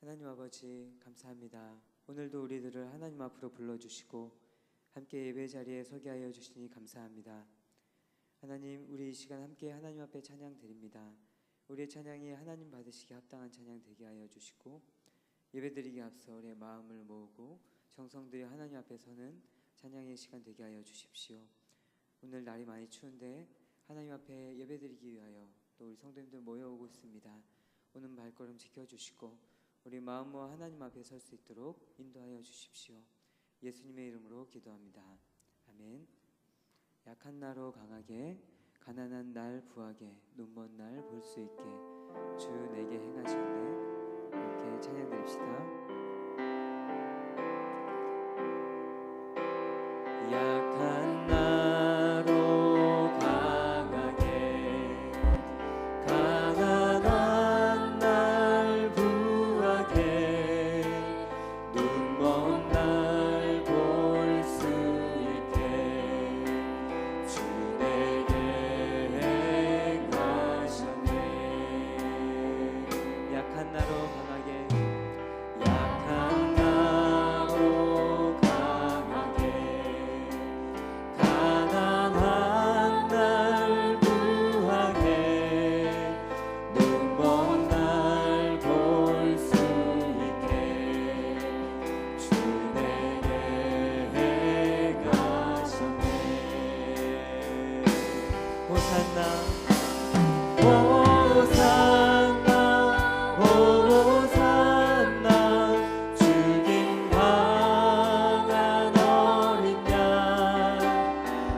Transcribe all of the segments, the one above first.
하나님 아버지 감사합니다. 오늘도 우리들을 하나님 앞으로 불러주시고 함께 예배 자리에 서게 하여 주시니 감사합니다. 하나님, 우리 이 시간 함께 하나님 앞에 찬양 드립니다. 우리의 찬양이 하나님 받으시기에 합당한 찬양 되게 하여 주시고, 예배 드리기에 앞서 우리의 마음을 모으고 정성들이 하나님 앞에 서는 찬양의 시간 되게 하여 주십시오. 오늘 날이 많이 추운데 하나님 앞에 예배 드리기 위하여 또 우리 성도님들 모여오고 있습니다. 오는 발걸음 지켜주시고 우리 마음 모아 하나님 앞에 설 수 있도록 인도하여 주십시오. 예수님의 이름으로 기도합니다. 아멘. 약한 나로 강하게, 가난한 날 부하게, 눈먼 날 볼 수 있게 주 내게 행하셨네. 이렇게 찬양 드립시다. 약한 나로 강하게, 가난한 날 부하게, 눈먼 날 볼 수 있게 주 내게 행하셨네. 약한 나로 강하게, 약한 나로 강하게, 가난한 날 부하게, 눈먼 날 볼 수 있게 주 내게 행하셨네. 호산나 호산나 호산나, 죽임 당한 어린 양.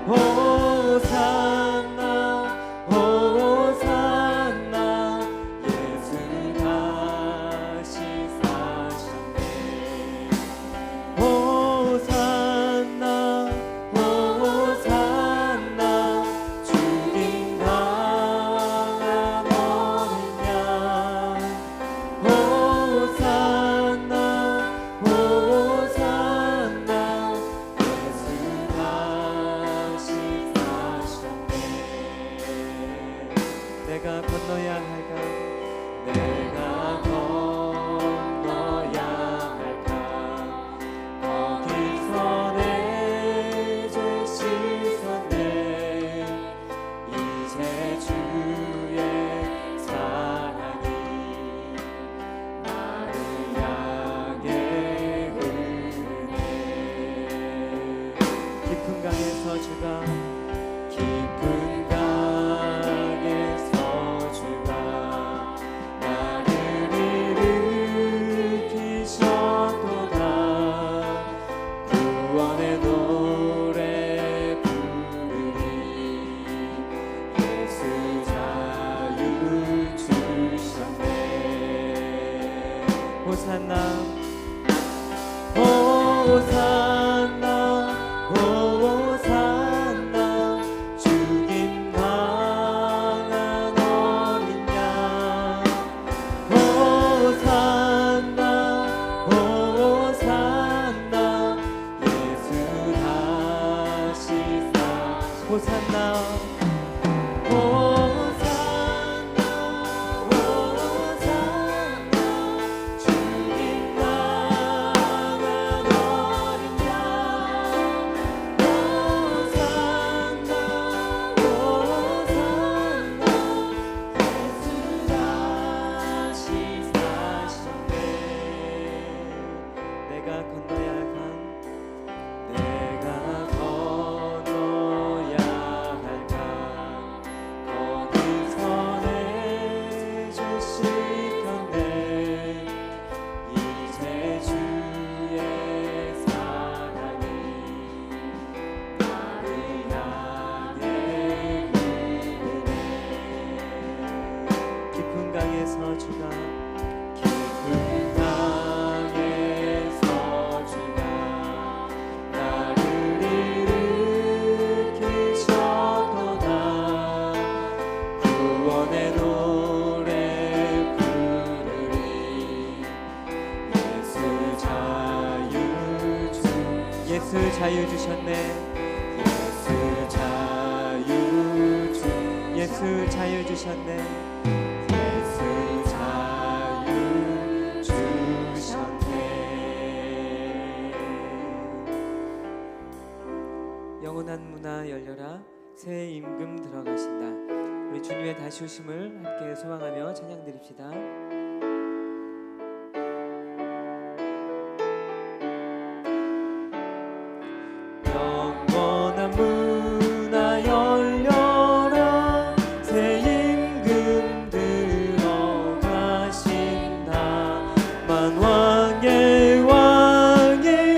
호산나 호산나, 예수 다시 사셨네. 호산나 호산나, 죽임 당한 어린 양. 호산나 호산나, 예수 다시 사셨네. 내가 건너야 할까, 내가 건너야 할까, 거기서 내 죄 씻었네. 이제 주의 사랑이 나를 향해 흐르네. 깊은 강에서 주가, 깊은 강에서 주가 나를 일으키셨도다. 구원의 노래 부르리. 예수 자유 주셨네. 호산나 호산나 호산나, 죽임 당한 어린 양. 호산나 호산나, 예수 다시 사. 호산나 호산나 호산나, 죽임 당한 어린 양. 호산나 호산나, 예수 다시 사셨네. 내가 건너야 할까, 내가 건너야 할까, 거기서 내 죄 씻었네. 이제 주의 사랑이 나를 향해 흐르네. 깊은 강에서 주가, 깊은 강에서 주가 나를 일으키셨도다. 구원의 노래 부르리. 예수 자유 주. 예수 자유 주셨네. 예수 자유 주. 예수 자유 주셨네. 예수 자유 주. 새 임금 들어가신다. 우리 주님의 다시 오심을 함께 소망하며 찬양 드립시다. 영원한 문화 열려라, 새 임금 들어가신다. 만왕의 왕이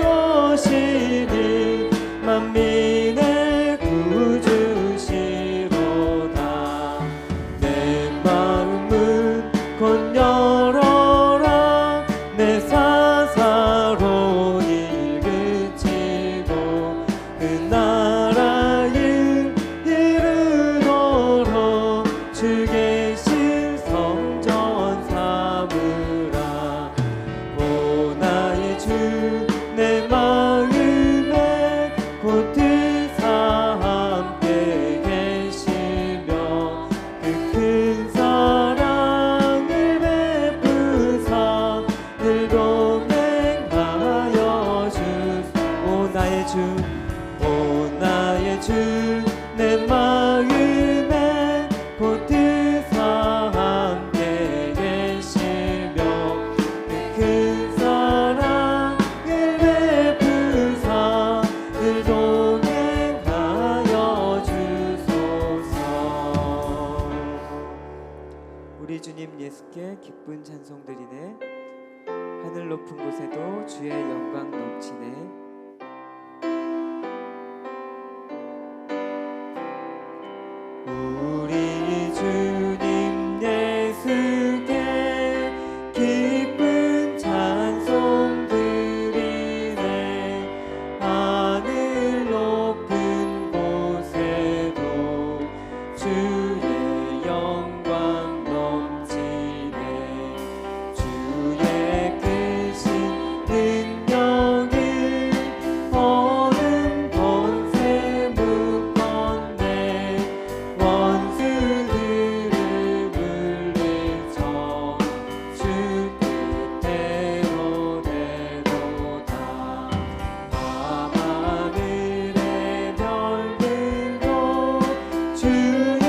오시니 만민의 구주시로다. 내 마음은 곧 열어라, 내 사사로이 그치고 그 나라에 이르도록 주 계신 성전 삼으라. 오 나의 주 내 마음에 곧 뜻사 함께 계시며 그 큰 사랑을 베푸사 늘 동행하여 주소. 오 나의 주, 오 나의 주 내 마음에 곧 뜻사 함께 계시며 그 큰 사랑을 베푸사 늘 동행하여 주소서. 우리 주님 예수께 기쁜 찬송 드리네. 하늘 높은 곳에도 주의 영광 넘치네. 우리 주님 예수께 기쁜 찬송 드리네. 하늘 높은 곳에도 주의 영광 넘치네. 주의 크신 능력이 어둠 권세 묶었네. 원수들을 물리쳐 주 뜻대로 되도다. 밤하늘의 별들도 주의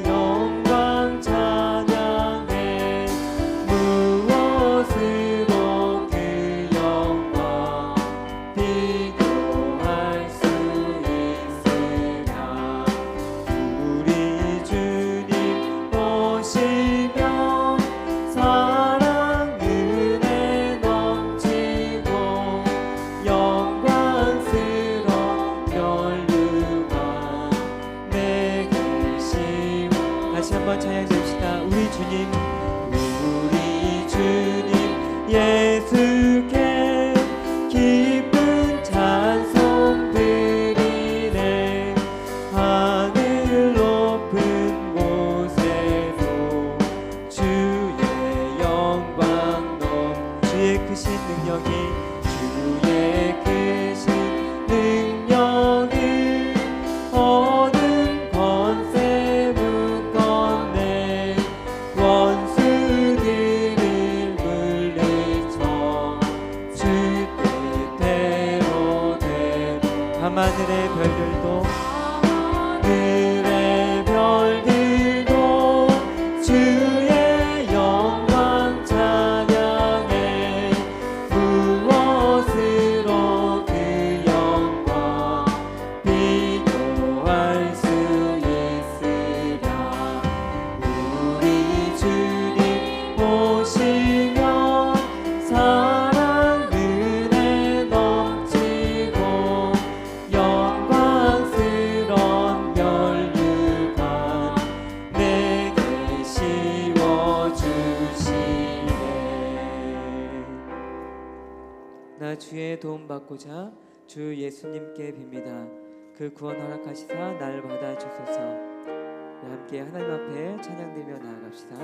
영광 찬양해. 무엇으로 그 영광 비교할 수 있으랴. 우리 주님 오시며 사랑 은혜 넘치고 영광스러운 멸류관 내게 심어. 다시 한번 찬양 드립시다. 우리 주님, 우리 주님 예수께 기쁜 찬송 드리네. 하늘 높은 곳에도 주의 영광 주의 크신 능력이 주의 크신 능력이 어둠 권세 묶었네. 원수들을 물리쳐 주 뜻대로 되도. 밤하늘의 별들도 하늘의 별들도 주의 영광 찬양해. 무엇으로 그 영광 비교할 수 있으랴. 우리 주님 오시며 사랑 은혜 넘치고 영광스러운 멸류관 내게 씌워주시네. 나 주의 도움 받고자 주 예수님께 빕니다. 그 구원 허락하시사 날 받아주소서. 함께 하나님 앞에 찬양드리며 나아갑시다.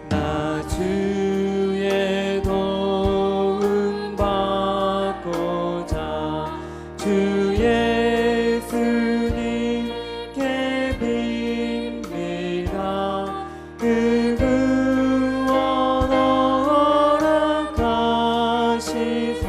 나 주의 도움 받고자 주 예수님께 빕니다. 그 구원 허락하시사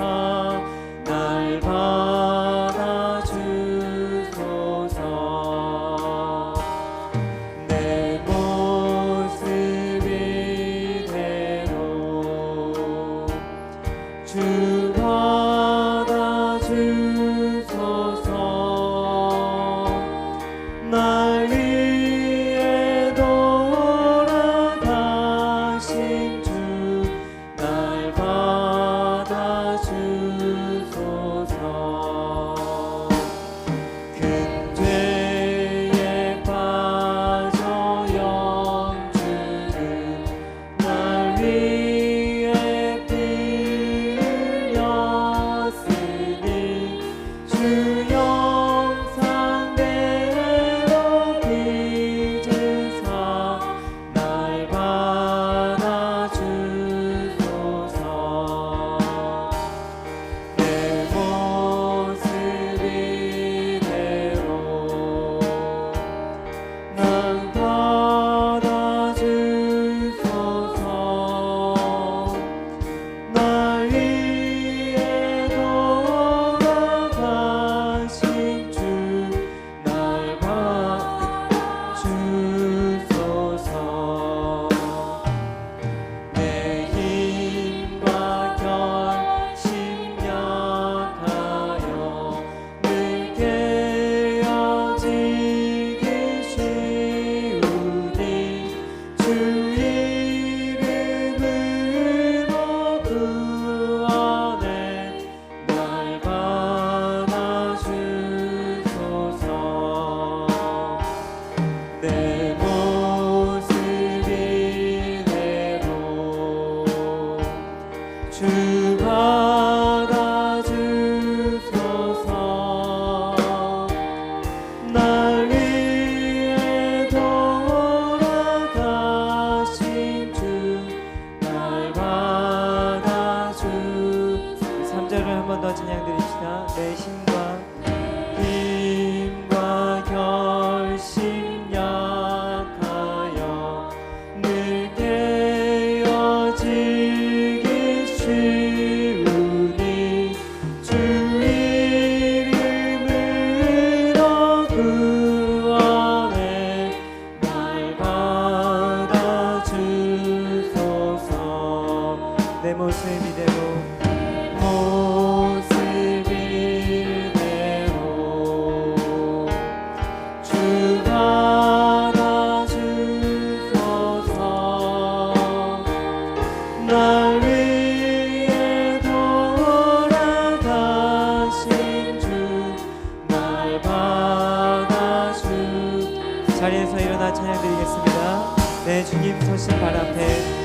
자리에서 일어나 찬양드리겠습니다. 내 주님 서신 발 앞에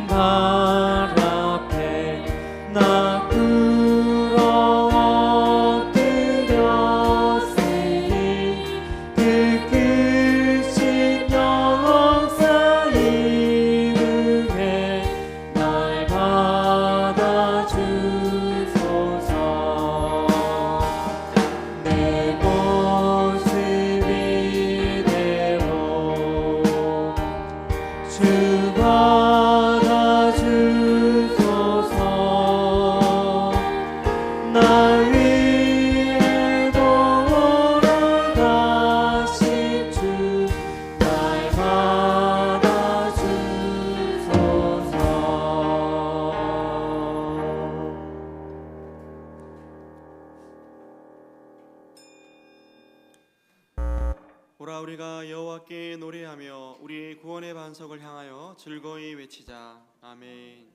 발 앞에 나 부러워 드렸으니 그 크신 영사 이름에 날 받아주소서. 내 모습 이대로 주 나 위에 돌아가신 주 날 받아주소서. 오라 우리가 여호와께 노래하며 우리의 구원의 반석을 향하여 즐거이 외치자. 아멘.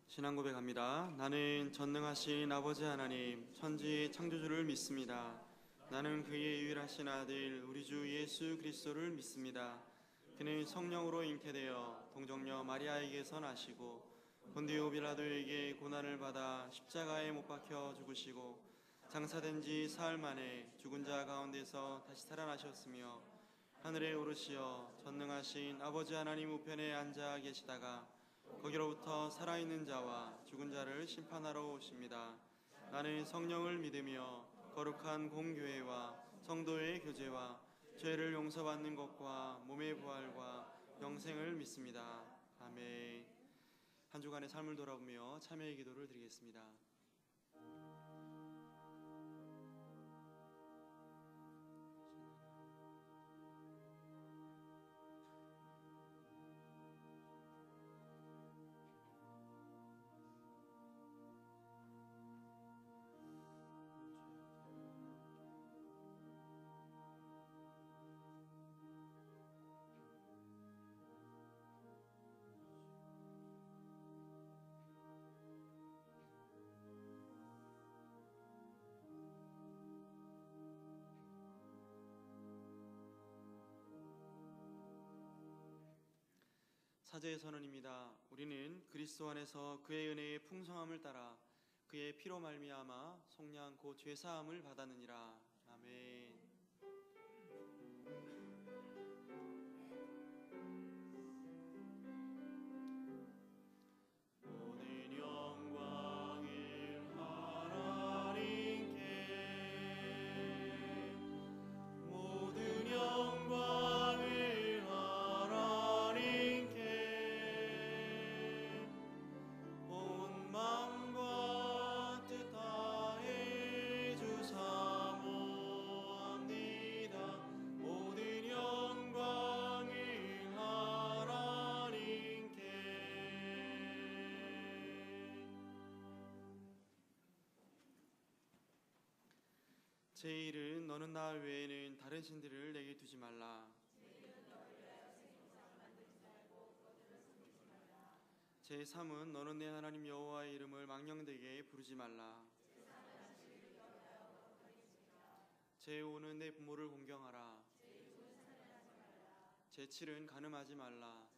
신앙 고백합니다. 나는 전능하신 아버지 하나님 천지 창조주를 믿습니다. 나는 그의 유일하신 아들 우리 주 예수 그리스도를 믿습니다. 그는 성령으로 잉태되어 동정녀 마리아에게서 나시고 본디오 빌라도에게 고난을 받아 십자가에 못 박혀 죽으시고 장사된 지 사흘 만에 죽은 자 가운데서 다시 살아나셨으며 하늘에 오르시어 전능하신 아버지 하나님 우편에 앉아 계시다가 거기로부터 살아있는 자와 죽은 자를 심판하러 오십니다. 나는 성령을 믿으며 거룩한 공교회와 성도의 교제와 죄를 용서받는 것과 몸의 부활과 영생을 믿습니다. 아멘. 한 주간의 삶을 돌아보며 참회의 기도를 드리겠습니다. 사제의 선언입니다. 우리는 그리스도 안에서 그의 은혜의 풍성함을 따라 그의 피로 말미암아 속량 곧 죄사함을 받았느니라. 아멘. 제1은 너는 나 외에는 다른 신들을 내게 두지 말라. 제3은 너는 내 하나님 여호와의 이름을 망령되게 부르지 말라. 제5는 내 부모를 공경하라. 제7은 간음하지 말라.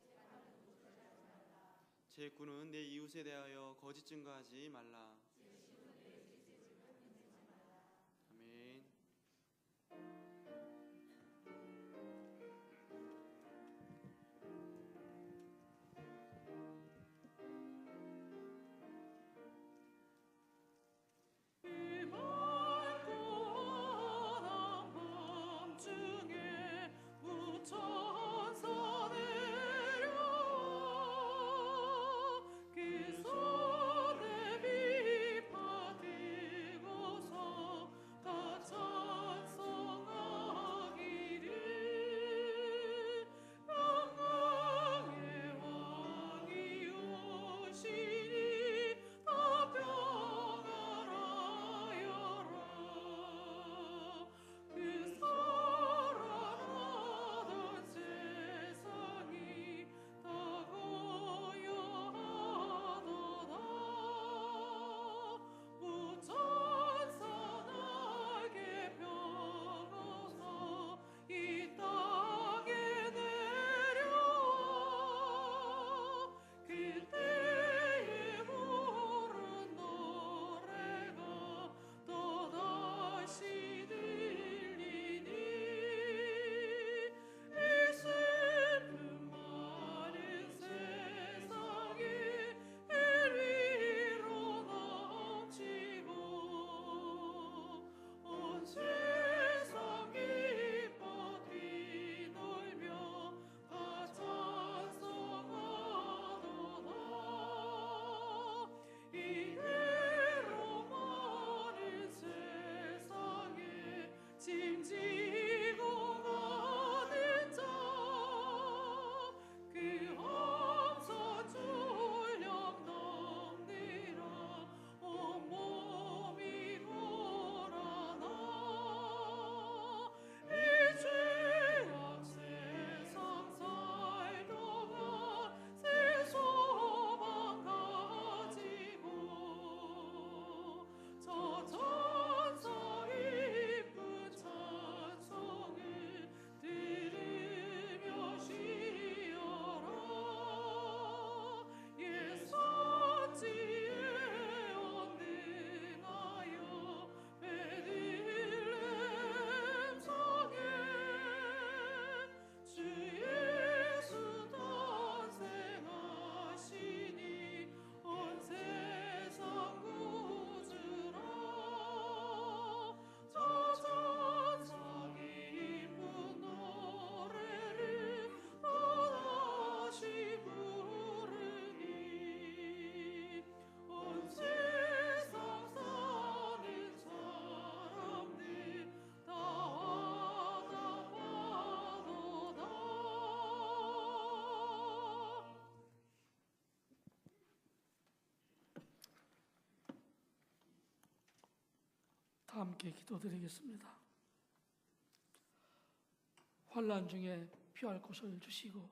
제9는 내 이웃에 대하여 거짓 증거하지 말라. 천사 내려 함께 기도드리겠습니다. 환난 중에 피할 곳을 주시고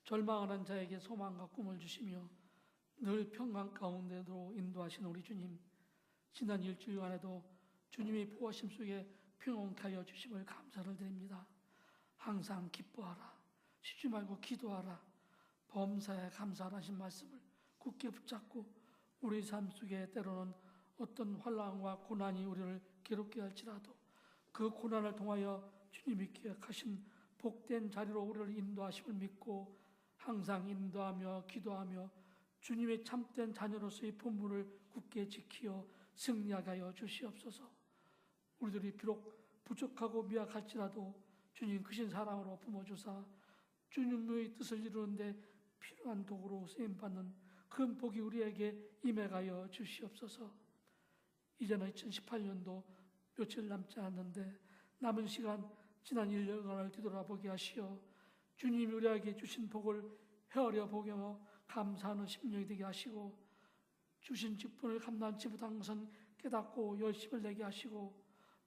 절망하는 자에게 소망과 꿈을 주시며 늘 평강 가운데로 인도하신 우리 주님, 지난 일주일간에도 주님의 보호하심 속에 평온케 하여 주심을 감사를 드립니다. 항상 기뻐하라, 쉬지 말고 기도하라, 범사에 감사하신 말씀을 굳게 붙잡고 우리 삶 속에 때로는 어떤 환난과 고난이 우리를 괴롭게 할지라도 그 고난을 통하여 주님이 기억하신 복된 자리로 우리를 인도하심을 믿고 항상 인도하며 기도하며 주님의 참된 자녀로서의 본분을 굳게 지키어 승리하게 하여 주시옵소서. 우리들이 비록 부족하고 미약할지라도 주님 크신 사랑으로 품어주사 주님의 뜻을 이루는데 필요한 도구로 쓰임받는 큰 복이 우리에게 임해가여 주시옵소서. 이제는 2018년도 며칠 남지 않았는데 남은 시간 지난 1년간을 뒤돌아보게 하시어 주님이 우리에게 주신 복을 헤아려 보며 감사하는 심령이 되게 하시고 주신 직분을 감당치 못한 것은 깨닫고 열심을 내게 하시고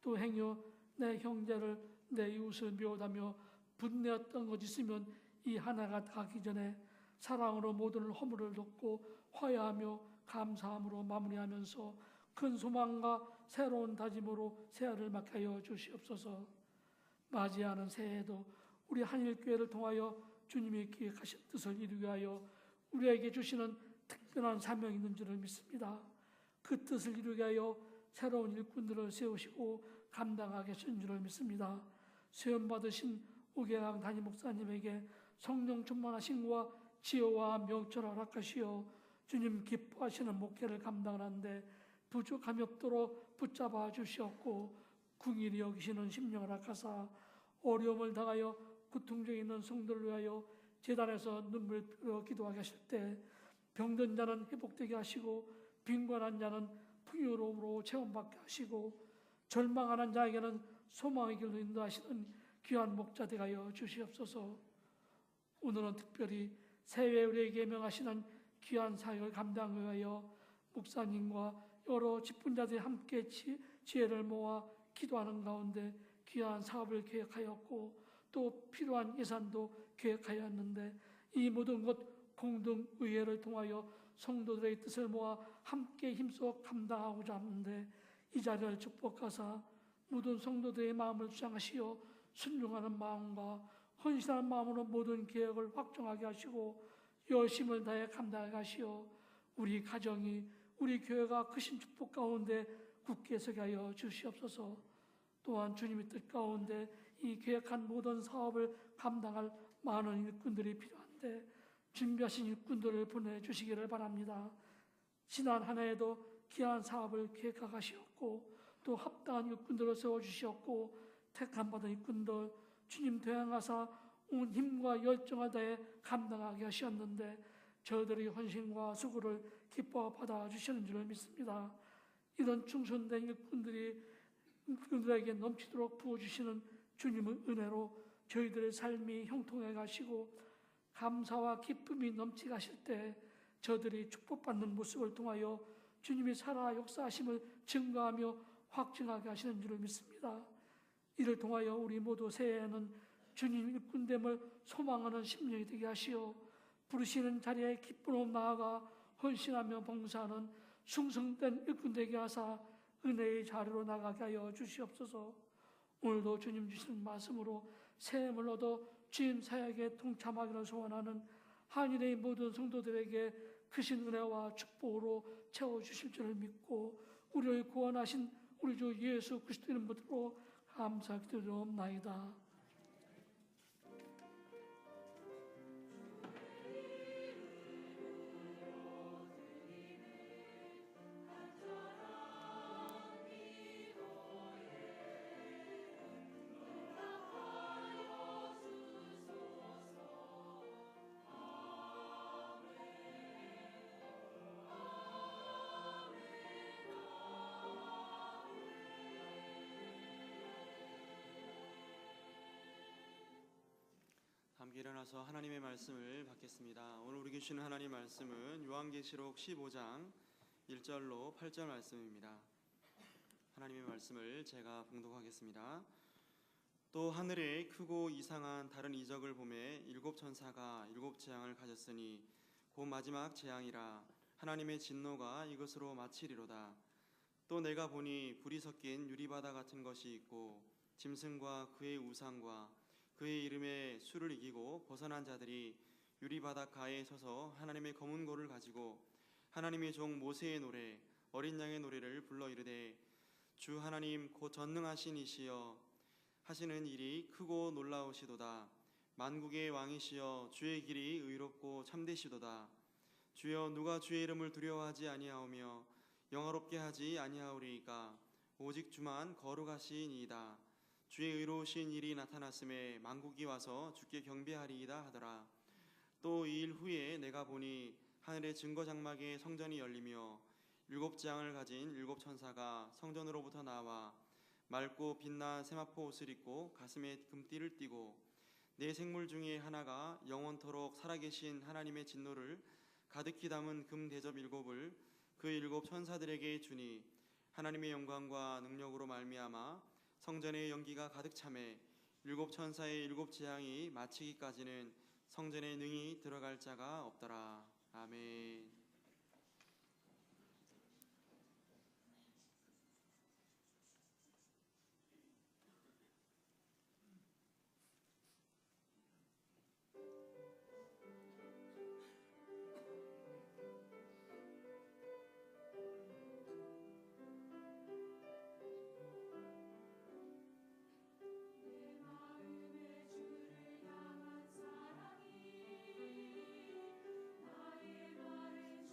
또 행여 내 형제를 내 이웃을 미워하며 분내었던 것 있으면 이 하나가 가기 전에 사랑으로 모든 허물을 덮고 화해하며 감사함으로 마무리하면서 큰 소망과 새로운 다짐으로 새해를 맞게 하여 주시옵소서. 맞이하는 새해에도 우리 한일교회를 통하여 주님이 기획하신 뜻을 이루게 하여 우리에게 주시는 특별한 사명이 있는 줄을 믿습니다. 그 뜻을 이루게 하여 새로운 일꾼들을 세우시고 감당하게 하신 줄을 믿습니다. 수련받으신 오계강 담임 목사님에게 성령 충만하심과 지혜와 명철을 허락하시어 주님 기뻐하시는 목회를 감당하는데 부족함이 없도록 붙잡아 주시었고 궁일이 여기시는 심령을 허락하사 어려움을 당하여 고통 중에 있는 성도를 위하여 제단에서 눈물 흘려 기도하게 하실 때 병든 자는 회복되게 하시고 빈곤한 자는 풍요로움으로 체험받게 하시고 절망하는 자에게는 소망의 길로 인도하시는 귀한 목자 되게 하여 주시옵소서. 오늘은 특별히 새해 우리에게 명하시는 귀한 사역을 감당하기 위하여 목사님과 여러 직분자들이 함께 지혜를 모아 기도하는 가운데 귀한 사업을 계획하였고 또 필요한 예산도 계획하였는데 이 모든 것 공동의회를 통하여 성도들의 뜻을 모아 함께 힘써 감당하고자 하는데 이 자리를 축복하사 모든 성도들의 마음을 주장하시어 순종하는 마음과 헌신하는 마음으로 모든 계획을 확정하게 하시고 열심을 다해 감당하게 하시어 우리 가정이 우리 교회가 크신 축복 가운데 굳게 서게 하여 주시옵소서. 또한 주님의 뜻 가운데 이 계획한 모든 사업을 감당할 많은 일꾼들이 필요한데 준비하신 일꾼들을 보내주시기를 바랍니다. 지난 한 해에도 귀한 사업을 계획하시었고 또 합당한 일꾼들을 세워주시었고 택함받은 일꾼들 주님 대항하사 온 힘과 열정을 다해 감당하게 하셨는데 저희들의 헌신과 수고를 기뻐 받아주시는 줄을 믿습니다. 이런 충성된 일꾼들에게 넘치도록 부어주시는 주님의 은혜로 저희들의 삶이 형통해 가시고 감사와 기쁨이 넘치게 하실 때 저들이 축복받는 모습을 통하여 주님이 살아 역사하심을 증거하며 확증하게 하시는 줄을 믿습니다. 이를 통하여 우리 모두 새해에는 주님 일꾼됨을 소망하는 심령이 되게 하시어 부르시는 자리에 기쁨으로 나아가 헌신하며 봉사하는 충성된 일꾼 되게 하사 은혜의 자리로 나가게 하여 주시옵소서. 오늘도 주님 주시는 말씀으로 새해를 얻어 주님 사역에 동참하기를 소원하는 한일의 모든 성도들에게 크신 은혜와 축복으로 채워주실 줄을 믿고 우리를 구원하신 우리 주 예수 그리스도 이름으로 감사드리옵나이다. 함께 일어나서 하나님의 말씀을 받겠습니다. 오늘 우리 주시는 하나님 말씀은 요한계시록 15장 1절로 8절 말씀입니다. 하나님의 말씀을 제가 봉독하겠습니다. 또 하늘에 크고 이상한 다른 이적을 보매 일곱 천사가 일곱 재앙을 가졌으니 곧 마지막 재앙이라. 하나님의 진노가 이것으로 마치리로다. 또 내가 보니 불이 섞인 유리바다 같은 것이 있고 짐승과 그의 우상과 그의 이름의 수를 이기고 벗어난 자들이 유리바닷가에 서서 하나님의 검은 고를 가지고 하나님의 종 모세의 노래 어린 양의 노래를 불러 이르되 주 하나님 곧 전능하신 이시여 하시는 일이 크고 놀라우시도다. 만국의 왕이시여 주의 길이 의롭고 참되시도다. 주여 누가 주의 이름을 두려워하지 아니하오며 영화롭게 하지 아니하오리이까. 오직 주만 거룩하시니이다. 주의 의로우신 일이 나타났음에 만국이 와서 주께 경배하리이다 하더라. 또 이 일 후에 내가 보니 하늘의 증거 장막에 성전이 열리며 일곱 재앙을 가진 일곱 천사가 성전으로부터 나와 맑고 빛난 세마포 옷을 입고 가슴에 금띠를 띠고 네 생물 중에 하나가 영원토록 살아계신 하나님의 진노를 가득히 담은 금 대접 일곱을 그 일곱 천사들에게 주니 하나님의 영광과 능력으로 말미암아 성전의 연기가 가득 차매 일곱 천사의 일곱 재앙이 마치기까지는 성전에 능히 들어갈 자가 없더라. 아멘. 나의 말에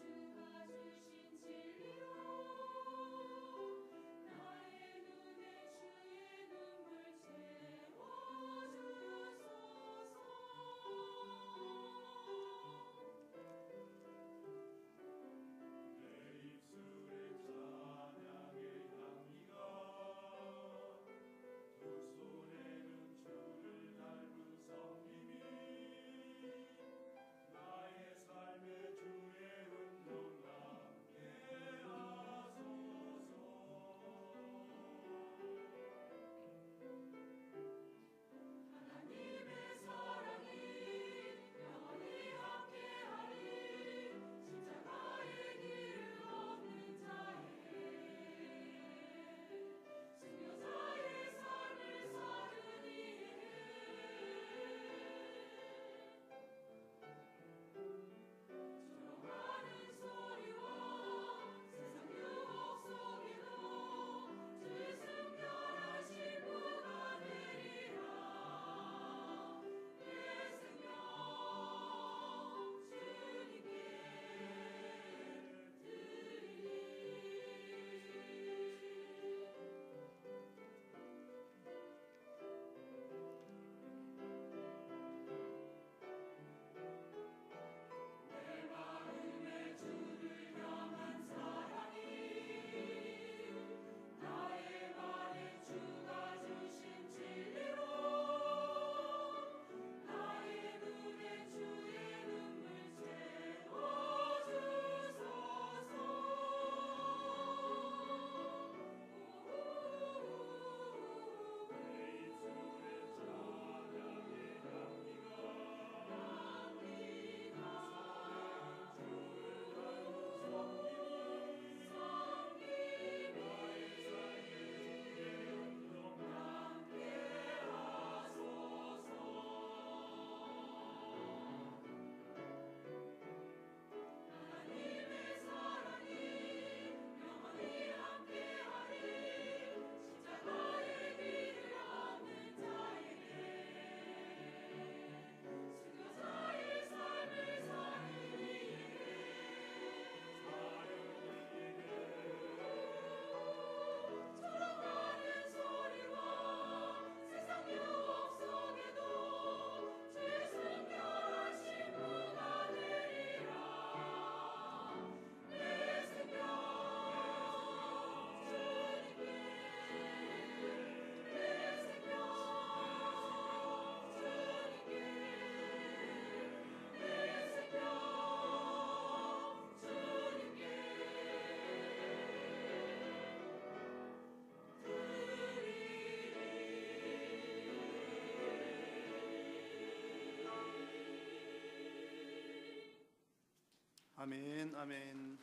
아멘, 아멘.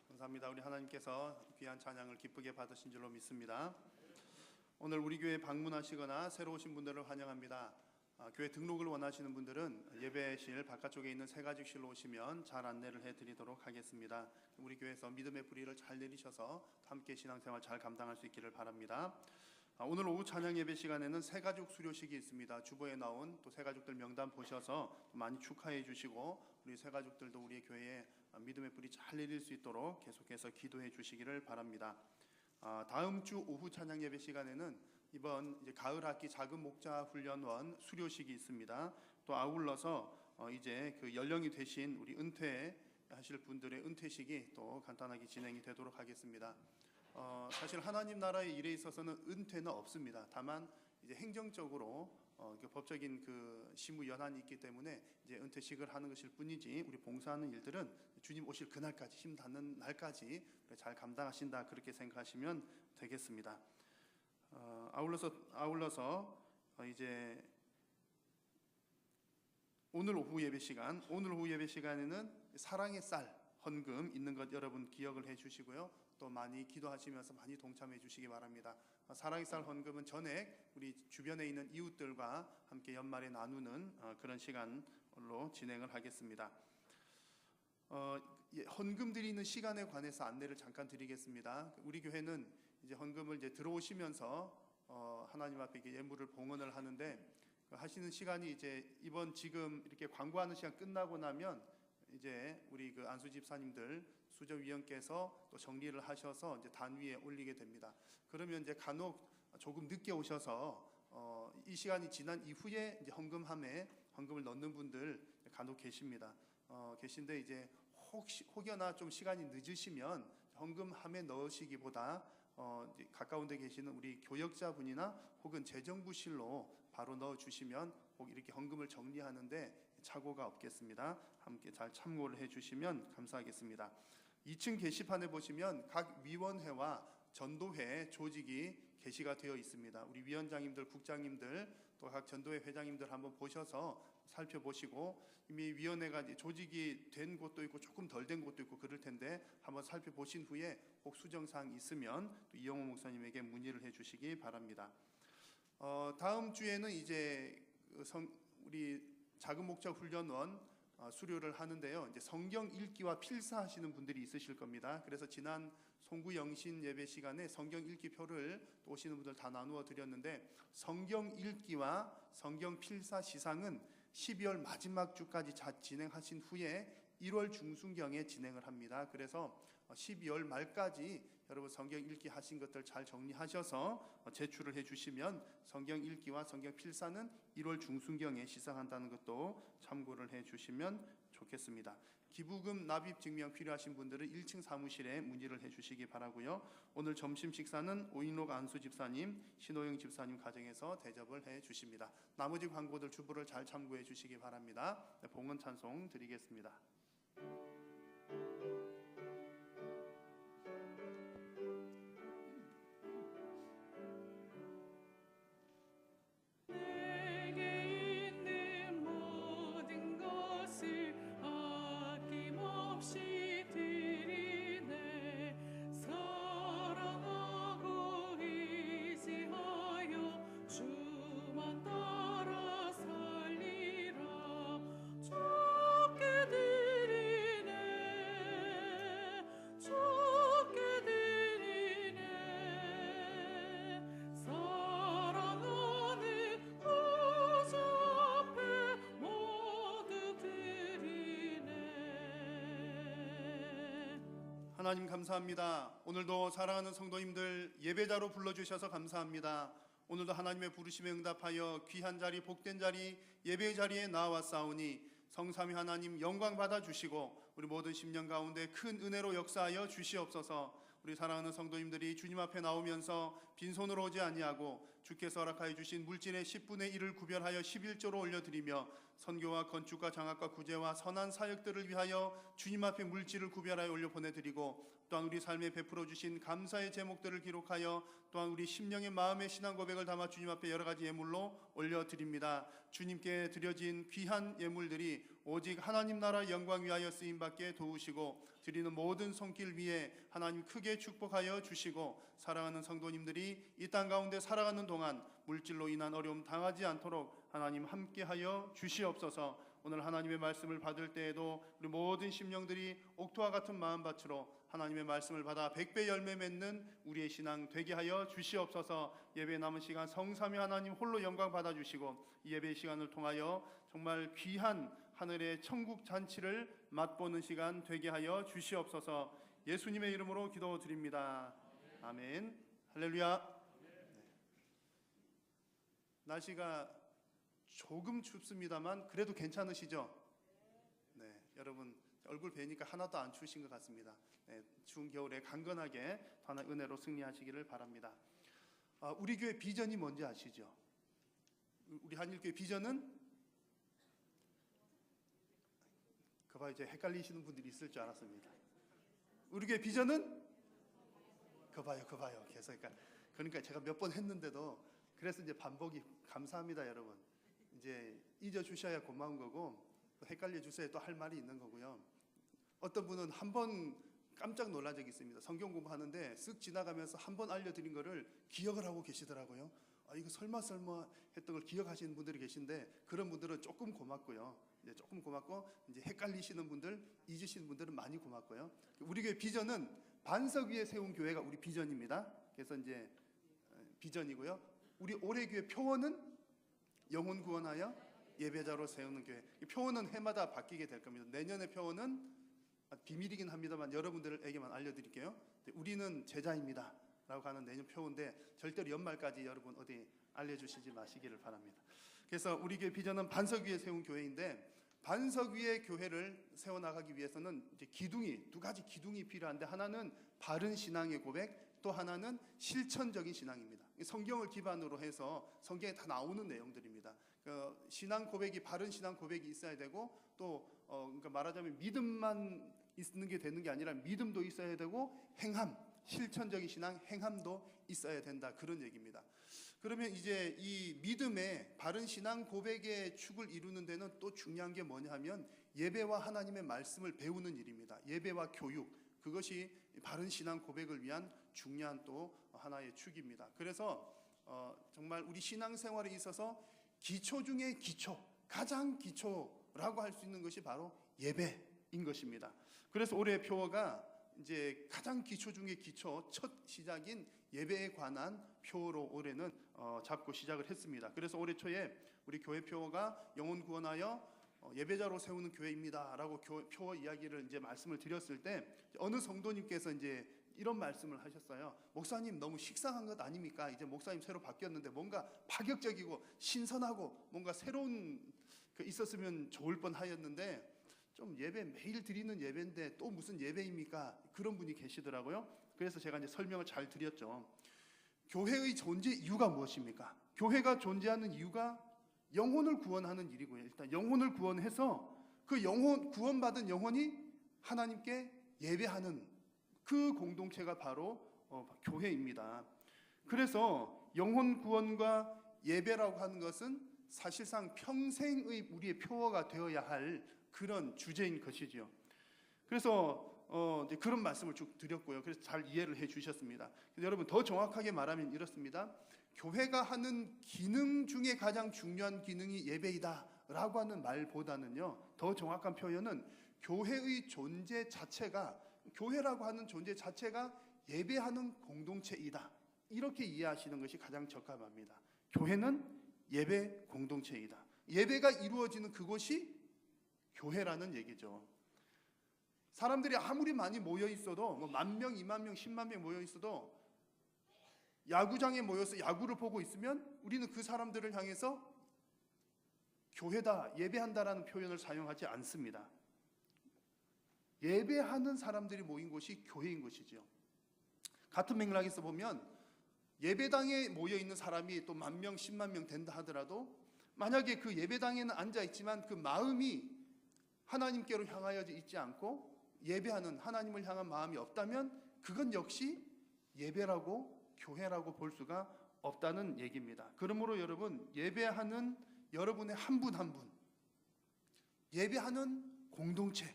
감사합니다. 우리 하나님께서 귀한 찬양을 기쁘게 받으신 줄로 믿습니다. 오늘 우리 교회 방문하시거나 새로 오신 분들을 환영합니다. 교회 등록을 원하시는 분들은 예배실 바깥쪽에 있는 새가죽실로 오시면 잘 안내를 해드리도록 하겠습니다. 우리 교회에서 믿음의 뿌리를 잘 내리셔서 함께 신앙생활 잘 감당할 수 있기를 바랍니다. 오늘 오후 찬양 예배 시간에는 새가죽 수료식이 있습니다. 주보에 나온 또 새가죽들 명단 보셔서 많이 축하해 주시고 우리 새가죽들도 우리 교회에 믿음의 뿌리 잘 내릴 수 있도록 계속해서 기도해 주시기를 바랍니다. 다음 주 오후 찬양 예배 시간에는 이번 이제 가을 학기 작은 목자 훈련원 수료식이 있습니다. 또 아울러서 이제 그 연령이 되신 우리 은퇴하실 분들의 은퇴식이 또 간단하게 진행이 되도록 하겠습니다. 사실 하나님 나라의 일에 있어서는 은퇴는 없습니다. 다만 이제 행정적으로 법적인 그 시무 연한이 있기 때문에 이제 은퇴식을 하는 것일 뿐이지 우리 봉사하는 일들은 주님 오실 그날까지 힘 닿는 날까지 잘 감당하신다 그렇게 생각하시면 되겠습니다. 아울러서 이제 오늘 오후 예배 시간에는 사랑의 쌀 헌금 있는 것 여러분 기억을 해주시고요. 또 많이 기도하시면서 많이 동참해 주시기 바랍니다. 사랑의 쌀 헌금은 전액 우리 주변에 있는 이웃들과 함께 연말에 나누는 그런 시간으로 진행을 하겠습니다. 헌금 드리는 시간에 관해서 안내를 잠깐 드리겠습니다. 우리 교회는 이제 헌금을 이제 들어오시면서 하나님 앞에 예물을 봉헌을 하는데 하시는 시간이 이제 이번 지금 이렇게 광고하는 시간 끝나고 나면 이제 우리 그 안수 집사님들 수저위원께서 또 정리를 하셔서 이제 단 위에 올리게 됩니다. 그러면 이제 간혹 조금 늦게 오셔서 이 시간이 지난 이후에 이제 헌금을 넣는 분들 간혹 계십니다. 계신데 이제 혹여나 좀 시간이 늦으시면 헌금함에 넣으시기보다 가까운 데 계시는 우리 교역자분이나 혹은 재정부실로 바로 넣어주시면 꼭 이렇게 헌금을 정리하는데 착오가 없겠습니다. 함께 잘 참고를 해주시면 감사하겠습니다. 2층 게시판에 보시면 각 위원회와 전도회 조직이 게시가 되어 있습니다. 우리 위원장님들, 국장님들, 또 각 전도회 회장님들 한번 보셔서 살펴보시고 이미 위원회가 조직이 된 곳도 있고 조금 덜 된 곳도 있고 그럴 텐데 한번 살펴보신 후에 혹 수정사항이 있으면 또 이영호 목사님에게 문의를 해주시기 바랍니다. 다음 주에는 이제 우리 작은 목자 훈련원 수료를 하는데요. 이제 성경 읽기와 필사하시는 분들이 있으실 겁니다. 그래서 지난 송구 영신 예배 시간에 성경 읽기 표를 또 오시는 분들 다 나누어 드렸는데 성경 읽기와 성경 필사 시상은 12월 마지막 주까지 진행하신 후에 1월 중순경에 진행을 합니다. 그래서 12월 말까지 여러분 성경 읽기 하신 것들 잘 정리하셔서 제출을 해주시면 성경 읽기와 성경 필사는 1월 중순경에 시상한다는 것도 참고를 해주시면 좋겠습니다. 기부금 납입 증명 필요하신 분들은 1층 사무실에 문의를 해주시기 바라고요. 오늘 점심 식사는 오인록 안수 집사님, 신호영 집사님 가정에서 대접을 해주십니다. 나머지 광고들 주부를 잘 참고해 주시기 바랍니다. 봉헌 찬송 드리겠습니다. 하나님 감사합니다. 오늘도 사랑하는 성도님들 예배자로 불러주셔서 감사합니다. 오늘도 하나님의 부르심에 응답하여 귀한 자리 복된 자리 예배의 자리에 나와싸우니 성삼위 하나님 영광 받아주시고 우리 모든 심령 가운데 큰 은혜로 역사하여 주시옵소서. 우리 사랑하는 성도님들이 주님 앞에 나오면서 빈손으로 오지 아니하고 주께서 허락하여 주신 물질의 10분의 1을 구별하여 11조로 올려드리며 선교와 건축과 장학과 구제와 선한 사역들을 위하여 주님 앞에 물질을 구별하여 올려 보내드리고 또한 우리 삶에 베풀어 주신 감사의 제목들을 기록하여 또한 우리 심령의 마음의 신앙 고백을 담아 주님 앞에 여러 가지 예물로 올려드립니다. 주님께 드려진 귀한 예물들이 오직 하나님 나라 영광 위하여 쓰임받게 도우시고 드리는 모든 손길 위에 하나님 크게 축복하여 주시고 사랑하는 성도님들이 이 땅 가운데 살아가는 동안 물질로 인한 어려움 당하지 않도록 하나님 함께하여 주시옵소서. 오늘 하나님의 말씀을 받을 때에도 우리 모든 심령들이 옥토와 같은 마음밭으로 하나님의 말씀을 받아 100배 열매 맺는 우리의 신앙 되게 하여 주시옵소서. 예배 남은 시간 성삼위 하나님 홀로 영광 받아주시고 이 예배 시간을 통하여 정말 귀한 하늘의 천국 잔치를 맛보는 시간 되게 하여 주시옵소서. 예수님의 이름으로 기도드립니다. 아멘. 할렐루야. 날씨가 조금 춥습니다만 그래도 괜찮으시죠? 네, 여러분 얼굴 뵈니까 하나도 안 추우신 것 같습니다. 네, 추운 겨울에 강건하게 하나의 은혜로 승리하시기를 바랍니다. 우리 교회 비전이 뭔지 아시죠? 우리 한일교회 비전은 그봐 이제 헷갈리시는 분들이 있을 줄 알았습니다. 우리 교회 비전은 그봐요. 계속 그러니까 제가 몇 번 했는데도 그래서 이제 반복이 감사합니다, 여러분. 이제 잊어 주셔야 고마운 거고 또 헷갈려 주셔야 또 할 말이 있는 거고요. 어떤 분은 한 번 깜짝 놀란 적이 있습니다. 성경 공부하는데 쓱 지나가면서 한 번 알려드린 거를 기억을 하고 계시더라고요. 이거 설마 했던 걸 기억하시는 분들이 계신데 그런 분들은 조금 고맙고요. 이제 조금 고맙고 이제 헷갈리시는 분들, 잊으시는 분들은 많이 고맙고요. 우리 교회 비전은 반석 위에 세운 교회가 우리 비전입니다. 그래서 이제 비전이고요. 우리 올해 교회 표어는 영혼 구원하여 예배자로 세우는 교회. 이 표어는 해마다 바뀌게 될 겁니다. 내년의 표어는 비밀이긴 합니다만 여러분들에게만 알려드릴게요. 우리는 제자입니다 라고 하는 내년 표어인데 절대로 연말까지 여러분 어디 알려주시지 마시기를 바랍니다. 그래서 우리 교회 비전은 반석 위에 세운 교회인데 반석 위에 교회를 세워나가기 위해서는 이제 두 가지 기둥이 필요한데 하나는 바른 신앙의 고백, 또 하나는 실천적인 신앙입니다. 성경을 기반으로 해서 성경에 다 나오는 내용들입니다. 신앙 고백이 바른 신앙 고백이 있어야 되고 또 그러니까 말하자면 믿음만 있는 게 되는 게 아니라 믿음도 있어야 되고 행함, 실천적인 신앙 행함도 있어야 된다 그런 얘기입니다. 그러면 이제 이 믿음의 바른 신앙 고백의 축을 이루는 데는 또 중요한 게 뭐냐 하면 예배와 하나님의 말씀을 배우는 일입니다. 예배와 교육, 그것이 바른 신앙 고백을 위한 중요한 또 하나의 축입니다. 그래서 정말 우리 신앙생활에 있어서 기초 중에 기초, 가장 기초라고 할 수 있는 것이 바로 예배인 것입니다. 그래서 올해 표어가 이제 가장 기초 중에 기초, 첫 시작인 예배에 관한 표어로 올해는 잡고 시작을 했습니다. 그래서 올해 초에 우리 교회 표어가 영혼 구원하여 예배자로 세우는 교회입니다라고 표어 이야기를 이제 말씀을 드렸을 때 어느 성도님께서 이제 이런 말씀을 하셨어요. 목사님 너무 식상한 것 아닙니까? 이제 목사님 새로 바뀌었는데 뭔가 파격적이고 신선하고 뭔가 새로운 있었으면 좋을 뻔하였는데 좀 예배 매일 드리는 예배인데 또 무슨 예배입니까? 그런 분이 계시더라고요. 그래서 제가 이제 설명을 잘 드렸죠. 교회의 존재 이유가 무엇입니까? 교회가 존재하는 이유가 영혼을 구원하는 일이고요. 일단 영혼을 구원해서 그 영혼 구원받은 영혼이 하나님께 예배하는 그 공동체가 바로 교회입니다. 그래서 영혼 구원과 예배라고 하는 것은 사실상 평생의 우리의 표어가 되어야 할 그런 주제인 것이죠. 그래서 이제 그런 말씀을 쭉 드렸고요. 그래서 잘 이해를 해주셨습니다. 여러분 더 정확하게 말하면 이렇습니다. 교회가 하는 기능 중에 가장 중요한 기능이 예배이다라고 하는 말보다는요, 더 정확한 표현은 교회의 존재 자체가, 교회라고 하는 존재 자체가 예배하는 공동체이다, 이렇게 이해하시는 것이 가장 적합합니다. 교회는 예배 공동체이다. 예배가 이루어지는 그곳이 교회라는 얘기죠. 사람들이 아무리 많이 모여 있어도 뭐 10,000명, 20,000명, 10만 명 모여 있어도 야구장에 모여서 야구를 보고 있으면 우리는 그 사람들을 향해서 교회다, 예배한다라는 표현을 사용하지 않습니다. 예배하는 사람들이 모인 곳이 교회인 것이죠. 같은 맥락에서 보면 예배당에 모여 있는 사람이 또 10,000명, 10만 명 된다 하더라도 만약에 그 예배당에는 앉아 있지만 그 마음이 하나님께로 향하여 있지 않고 예배하는 하나님을 향한 마음이 없다면 그건 역시 예배라고 교회라고 볼 수가 없다는 얘기입니다. 그러므로 여러분, 예배하는 여러분의 한 분 한 분, 예배하는 공동체,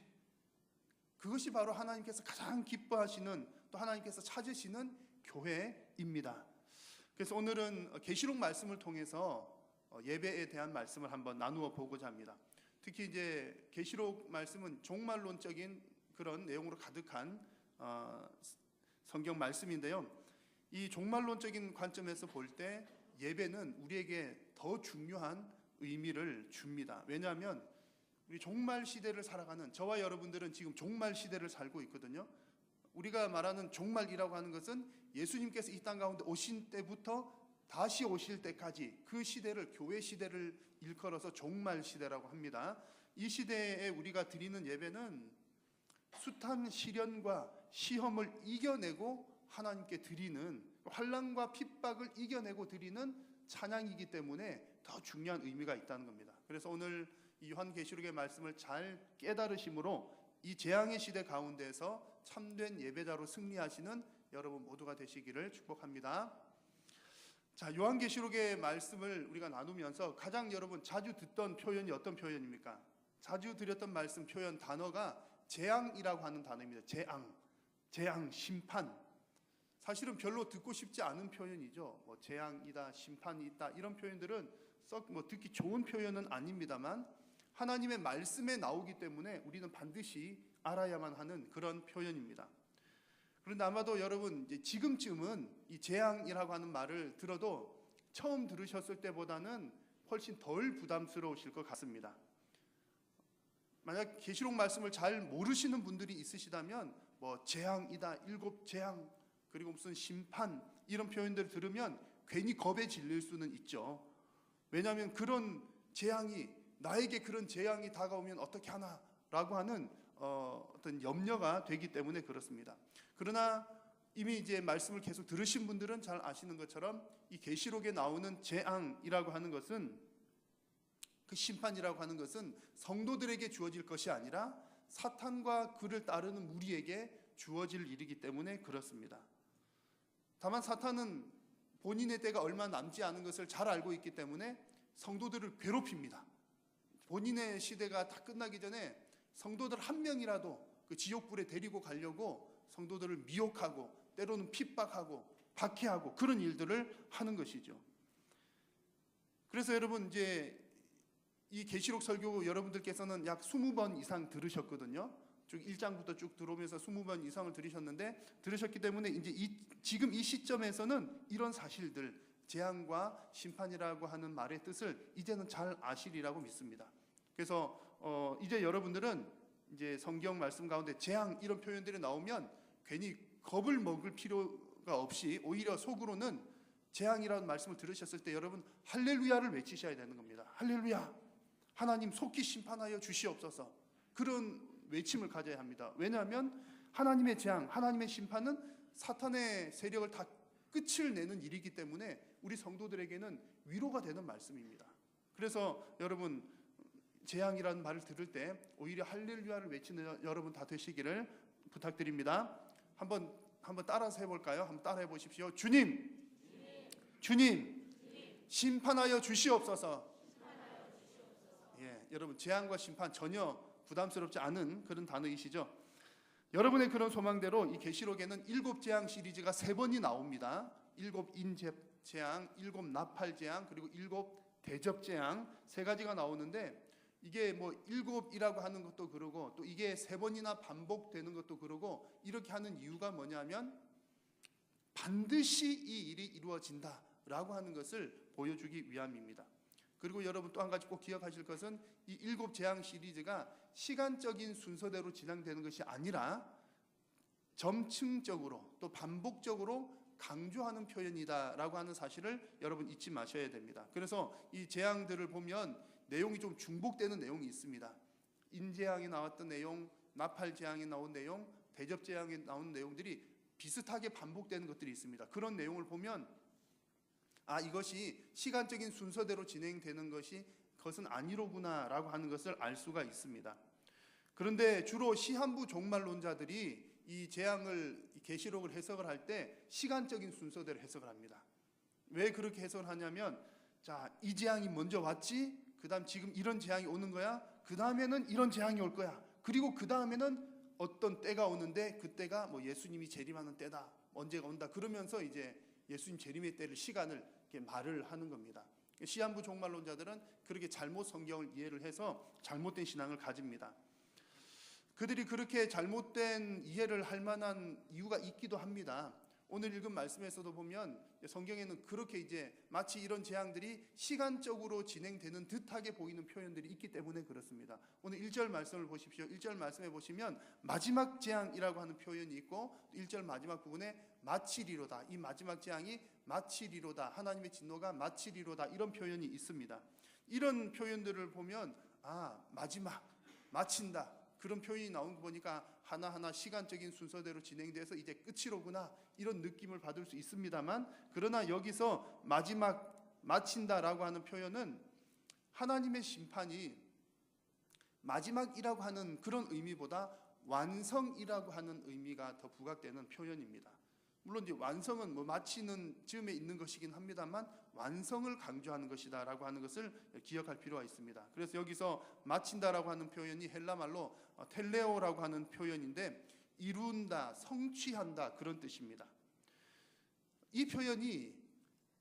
그것이 바로 하나님께서 가장 기뻐하시는, 또 하나님께서 찾으시는 교회입니다. 그래서 오늘은 계시록 말씀을 통해서 예배에 대한 말씀을 한번 나누어 보고자 합니다. 특히 이제 계시록 말씀은 종말론적인 그런 내용으로 가득한 성경 말씀인데요. 이 종말론적인 관점에서 볼 때 예배는 우리에게 더 중요한 의미를 줍니다. 왜냐하면 우리 종말 시대를 살아가는 저와 여러분들은 지금 종말 시대를 살고 있거든요. 우리가 말하는 종말이라고 하는 것은 예수님께서 이 땅 가운데 오신 때부터 다시 오실 때까지 그 시대를, 교회 시대를 일컬어서 종말 시대라고 합니다. 이 시대에 우리가 드리는 예배는 숱한 시련과 시험을 이겨내고 하나님께 드리는, 환난과 핍박을 이겨내고 드리는 찬양이기 때문에 더 중요한 의미가 있다는 겁니다. 그래서 오늘 이 요한계시록의 말씀을 잘 깨달으심으로 이 재앙의 시대 가운데서 참된 예배자로 승리하시는 여러분 모두가 되시기를 축복합니다. 자, 요한계시록의 말씀을 우리가 나누면서 가장 여러분 자주 듣던 표현이 어떤 표현입니까? 자주 드렸던 말씀 표현 단어가 재앙이라고 하는 단어입니다. 재앙, 심판. 사실은 별로 듣고 싶지 않은 표현이죠. 뭐 재앙이다, 심판이 있다, 이런 표현들은 썩 듣기 좋은 표현은 아닙니다만 하나님의 말씀에 나오기 때문에 우리는 반드시 알아야만 하는 그런 표현입니다. 그런데 아마도 여러분 이제 지금쯤은 이 재앙이라고 하는 말을 들어도 처음 들으셨을 때보다는 훨씬 덜 부담스러우실 것 같습니다. 만약 계시록 말씀을 잘 모르시는 분들이 있으시다면 뭐 재앙이다, 7 재앙, 그리고 무슨 심판, 이런 표현들을 들으면 괜히 겁에 질릴 수는 있죠. 왜냐하면 그런 재앙이, 나에게 그런 재앙이 다가오면 어떻게 하나라고 하는 어떤 염려가 되기 때문에 그렇습니다. 그러나 이미 이제 말씀을 계속 들으신 분들은 잘 아시는 것처럼 이 계시록에 나오는 재앙이라고 하는 것은, 그 심판이라고 하는 것은 성도들에게 주어질 것이 아니라 사탄과 그를 따르는 무리에게 주어질 일이기 때문에 그렇습니다. 다만 사탄은 본인의 때가 얼마 남지 않은 것을 잘 알고 있기 때문에 성도들을 괴롭힙니다. 본인의 시대가 다 끝나기 전에 성도들 한 명이라도 그 지옥불에 데리고 가려고 성도들을 미혹하고 때로는 핍박하고 박해하고 그런 일들을 하는 것이죠. 그래서 여러분 이제 이 계시록 설교 여러분들께서는 약 20번 이상 들으셨거든요. 쭉 1장부터 쭉 들어오면서 20번 이상을 들으셨기 때문에 이제 지금 이 시점에서는 이런 사실들, 재앙과 심판이라고 하는 말의 뜻을 이제는 잘 아시리라고 믿습니다. 그래서 이제 여러분들은 이제 성경 말씀 가운데 재앙 이런 표현들이 나오면 괜히 겁을 먹을 필요가 없이 오히려 속으로는 재앙이라는 말씀을 들으셨을 때 여러분 할렐루야를 외치셔야 되는 겁니다. 할렐루야, 하나님 속히 심판하여 주시옵소서, 그런 외침을 가져야 합니다. 왜냐하면 하나님의 재앙, 하나님의 심판은 사탄의 세력을 다 끝을 내는 일이기 때문에 우리 성도들에게는 위로가 되는 말씀입니다. 그래서 여러분 재앙이라는 말을 들을 때 오히려 할렐루야를 외치는 여러분 다 되시기를 부탁드립니다. 한번 따라서 해볼까요? 한번 따라해 보십시오. 주님, 심판하여 주시옵소서. 예, 여러분 재앙과 심판 전혀 부담스럽지 않은 그런 단어이시죠? 여러분의 그런 소망대로 이 계시록에는 7 재앙 시리즈가 3번이 나옵니다. 7 인재앙, 7 나팔 재앙, 그리고 7 대접 재앙 3가지가 나오는데 이게 뭐 7이라고 하는 것도 그러고 또 이게 3번이나 반복되는 것도 그러고 이렇게 하는 이유가 뭐냐면 반드시 이 일이 이루어진다라고 하는 것을 보여주기 위함입니다. 그리고 여러분 또 한 가지 꼭 기억하실 것은 이 7 재앙 시리즈가 시간적인 순서대로 진행되는 것이 아니라 점층적으로 또 반복적으로 강조하는 표현이다라고 하는 사실을 여러분 잊지 마셔야 됩니다. 그래서 이 재앙들을 보면 내용이 좀 중복되는 내용이 있습니다. 인재앙이 나왔던 내용, 나팔 재앙이 나온 내용, 대접 재앙이 나온 내용들이 비슷하게 반복되는 것들이 있습니다. 그런 내용을 보면 아, 이것이 시간적인 순서대로 진행되는 그것은 아니로구나라고 하는 것을 알 수가 있습니다. 그런데 주로 시한부 종말론자들이 이 재앙을 계시록을 해석을 할 때 시간적인 순서대로 해석을 합니다. 왜 그렇게 해석을 하냐면, 자, 이 재앙이 먼저 왔지, 그 다음 지금 이런 재앙이 오는 거야, 그 다음에는 이런 재앙이 올 거야, 그리고 그 다음에는 어떤 때가 오는데 그 때가 뭐 예수님이 재림하는 때다, 언제가 온다, 그러면서 이제 예수님 재림의 때를, 시간을 이렇게 말을 하는 겁니다. 시한부 종말론자들은 그렇게 잘못 성경을 이해를 해서 잘못된 신앙을 가집니다. 그들이 그렇게 잘못된 이해를 할 만한 이유가 있기도 합니다. 오늘 읽은 말씀에서도 보면 성경에는 그렇게 이제 마치 이런 재앙들이 시간적으로 진행되는 듯하게 보이는 표현들이 있기 때문에 그렇습니다. 오늘 1절 말씀을 보십시오. 1절 말씀에 보시면 마지막 재앙이라고 하는 표현이 있고, 1절 마지막 부분에 마치리로다, 이 마지막 재앙이 마치리로다, 하나님의 진노가 마치리로다, 이런 표현이 있습니다. 이런 표현들을 보면 아, 마지막, 마친다, 그런 표현이 나온 거 보니까 하나하나 시간적인 순서대로 진행돼서 이제 끝이로구나, 이런 느낌을 받을 수 있습니다만, 그러나 여기서 마지막, 마친다라고 하는 표현은 하나님의 심판이 마지막이라고 하는 그런 의미보다 완성이라고 하는 의미가 더 부각되는 표현입니다. 물론 이제 완성은 뭐 마치는 즈음에 있는 것이긴 합니다만 완성을 강조하는 것이다라고 하는 것을 기억할 필요가 있습니다. 그래서 여기서 마친다라고 하는 표현이 헬라 말로 텔레오라고 하는 표현인데, 이룬다, 성취한다, 그런 뜻입니다. 이 표현이,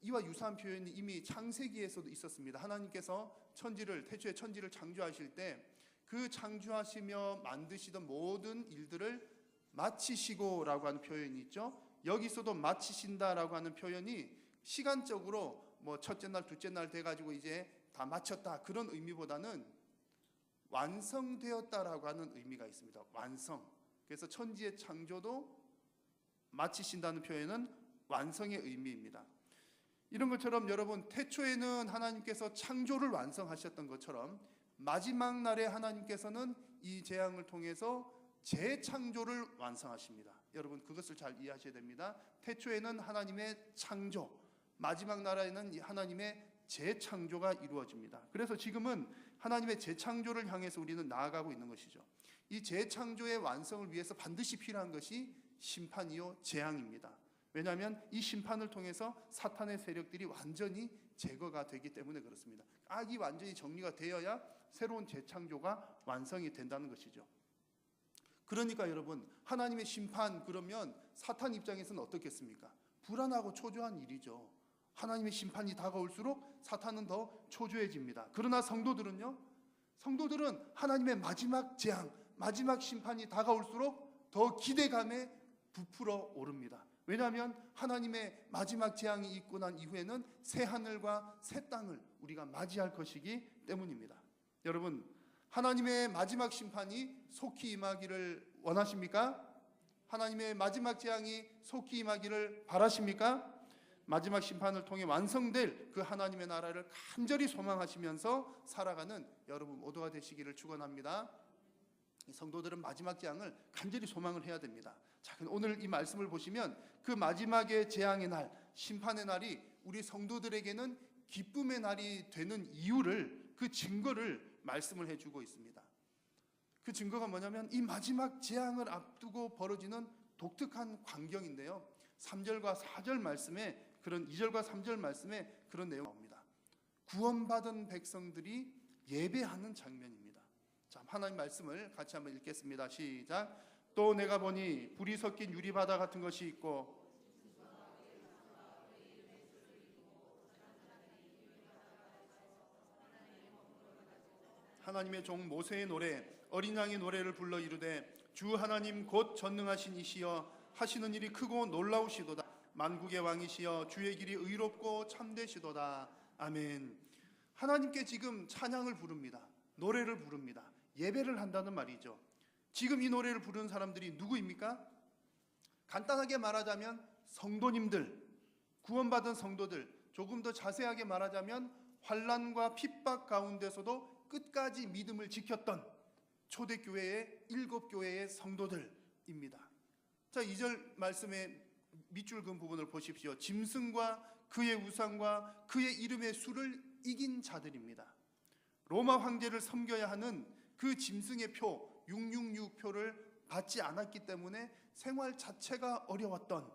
이와 유사한 표현이 이미 창세기에서도 있었습니다. 하나님께서 태초에 천지를 창조하실 때 그 창조하시며 만드시던 모든 일들을 마치시고라고 하는 표현이 있죠. 여기서도 마치신다라고 하는 표현이 시간적으로 뭐 첫째 날, 둘째 날 돼가지고 이제 다 마쳤다, 그런 의미보다는 완성되었다라고 하는 의미가 있습니다. 완성. 그래서 천지의 창조도 마치신다는 표현은 완성의 의미입니다. 이런 것처럼 여러분, 태초에는 하나님께서 창조를 완성하셨던 것처럼 마지막 날에 하나님께서는 이 재앙을 통해서 재창조를 완성하십니다. 여러분, 그것을 잘 이해하셔야 됩니다. 태초에는 하나님의 창조, 마지막 날에는 하나님의 재창조가 이루어집니다. 그래서 지금은 하나님의 재창조를 향해서 우리는 나아가고 있는 것이죠. 이 재창조의 완성을 위해서 반드시 필요한 것이 심판이요 재앙입니다. 왜냐하면 이 심판을 통해서 사탄의 세력들이 완전히 제거가 되기 때문에 그렇습니다. 악이 완전히 정리가 되어야 새로운 재창조가 완성이 된다는 것이죠. 그러니까 여러분, 하나님의 심판, 그러면 사탄 입장에서는 어떻겠습니까? 불안하고 초조한 일이죠. 하나님의 심판이 다가올수록 사탄은 더 초조해집니다. 그러나 성도들은요, 성도들은 하나님의 마지막 재앙, 마지막 심판이 다가올수록 더 기대감에 부풀어 오릅니다. 왜냐하면 하나님의 마지막 재앙이 있고 난 이후에는 새 하늘과 새 땅을 우리가 맞이할 것이기 때문입니다. 여러분, 하나님의 마지막 심판이 속히 임하기를 원하십니까? 하나님의 마지막 재앙이 속히 임하기를 바라십니까? 마지막 심판을 통해 완성될 그 하나님의 나라를 간절히 소망하시면서 살아가는 여러분 모두가 되시기를 축원합니다. 성도들은 마지막 재앙을 간절히 소망을 해야 됩니다. 자, 오늘 이 말씀을 보시면 그 마지막의 재앙의 날, 심판의 날이 우리 성도들에게는 기쁨의 날이 되는 이유를, 그 증거를 말씀을 해주고 있습니다. 그 증거가 뭐냐면 이 마지막 재앙을 앞두고 벌어지는 독특한 광경인데요, 3절과 4절 말씀에, 그런 2절과 3절 말씀에 그런 내용이 나옵니다. 구원받은 백성들이 예배하는 장면입니다. 자, 하나님 말씀을 같이 한번 읽겠습니다. 시작. 또 내가 보니 불이 섞인 유리바다 같은 것이 있고 하나님의 종 모세의 노래, 어린 양의 노래를 불러 이르되 주 하나님 곧 전능하신 이시여 하시는 일이 크고 놀라우시도다. 만국의 왕이시여 주의 길이 의롭고 참되시도다. 아멘. 하나님께 지금 찬양을 부릅니다. 노래를 부릅니다. 예배를 한다는 말이죠. 지금 이 노래를 부르는 사람들이 누구입니까? 간단하게 말하자면 성도님들, 구원받은 성도들. 조금 더 자세하게 말하자면 환난과 핍박 가운데서도 끝까지 믿음을 지켰던 초대교회의 7교회의 성도들입니다. 자, 2절 말씀의 밑줄 그은 부분을 보십시오. 짐승과 그의 우상과 그의 이름의 수를 이긴 자들입니다. 로마 황제를 섬겨야 하는 그 짐승의 표 666표를 받지 않았기 때문에 생활 자체가 어려웠던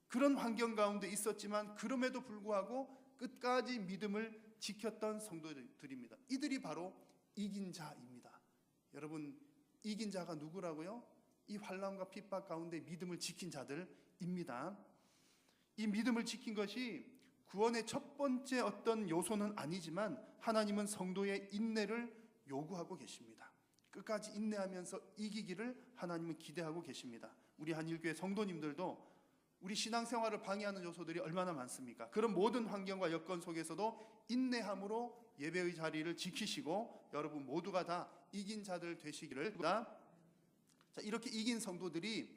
그런 환경 가운데 있었지만 그럼에도 불구하고 끝까지 믿음을 지켰던 성도들입니다. 이들이 바로 이긴 자입니다. 여러분, 이긴 자가 누구라고요? 이 환난과 핍박 가운데 믿음을 지킨 자들입니다. 이 믿음을 지킨 것이 구원의 첫 번째 어떤 요소는 아니지만 하나님은 성도의 인내를 요구하고 계십니다. 끝까지 인내하면서 이기기를 하나님은 기대하고 계십니다. 우리 한일교회 성도님들도 우리 신앙생활을 방해하는 요소들이 얼마나 많습니까? 그런 모든 환경과 여건 속에서도 인내함으로 예배의 자리를 지키시고 여러분 모두가 다 이긴 자들 되시기를. 자, 이렇게 이긴 성도들이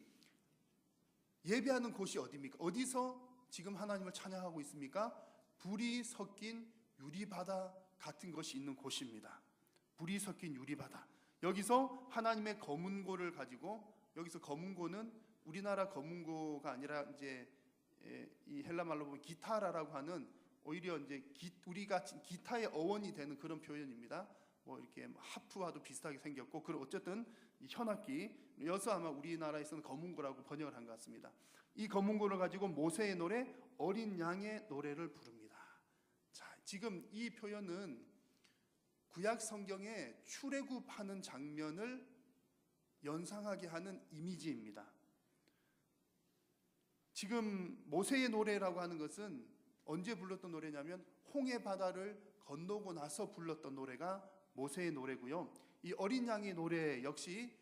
예배하는 곳이 어디입니까? 어디서 지금 하나님을 찬양하고 있습니까? 불이 섞인 유리바다 같은 것이 있는 곳입니다. 불이 섞인 유리바다. 여기서 하나님의 검은고를 가지고, 여기서 검은고는 우리나라 검은고가 아니라 이제 이 헬라 말로 보면 기타라라고 하는 오히려 이제 우리가 기타의 어원이 되는 그런 표현입니다. 뭐 이렇게 하프와도 비슷하게 생겼고, 그리고 어쨌든 이 현악기, 여서 아마 우리나라에서는 검은고라고 번역을 한 것 같습니다. 이 검은고를 가지고 모세의 노래, 어린 양의 노래를 부릅니다. 자, 지금 이 표현은 구약 성경에 출애굽하는 장면을 연상하게 하는 이미지입니다. 지금 모세의 노래라고 하는 것은 언제 불렀던 노래냐면 홍해 바다를 건너고 나서 불렀던 노래가 모세의 노래고요. 이 어린 양의 노래 역시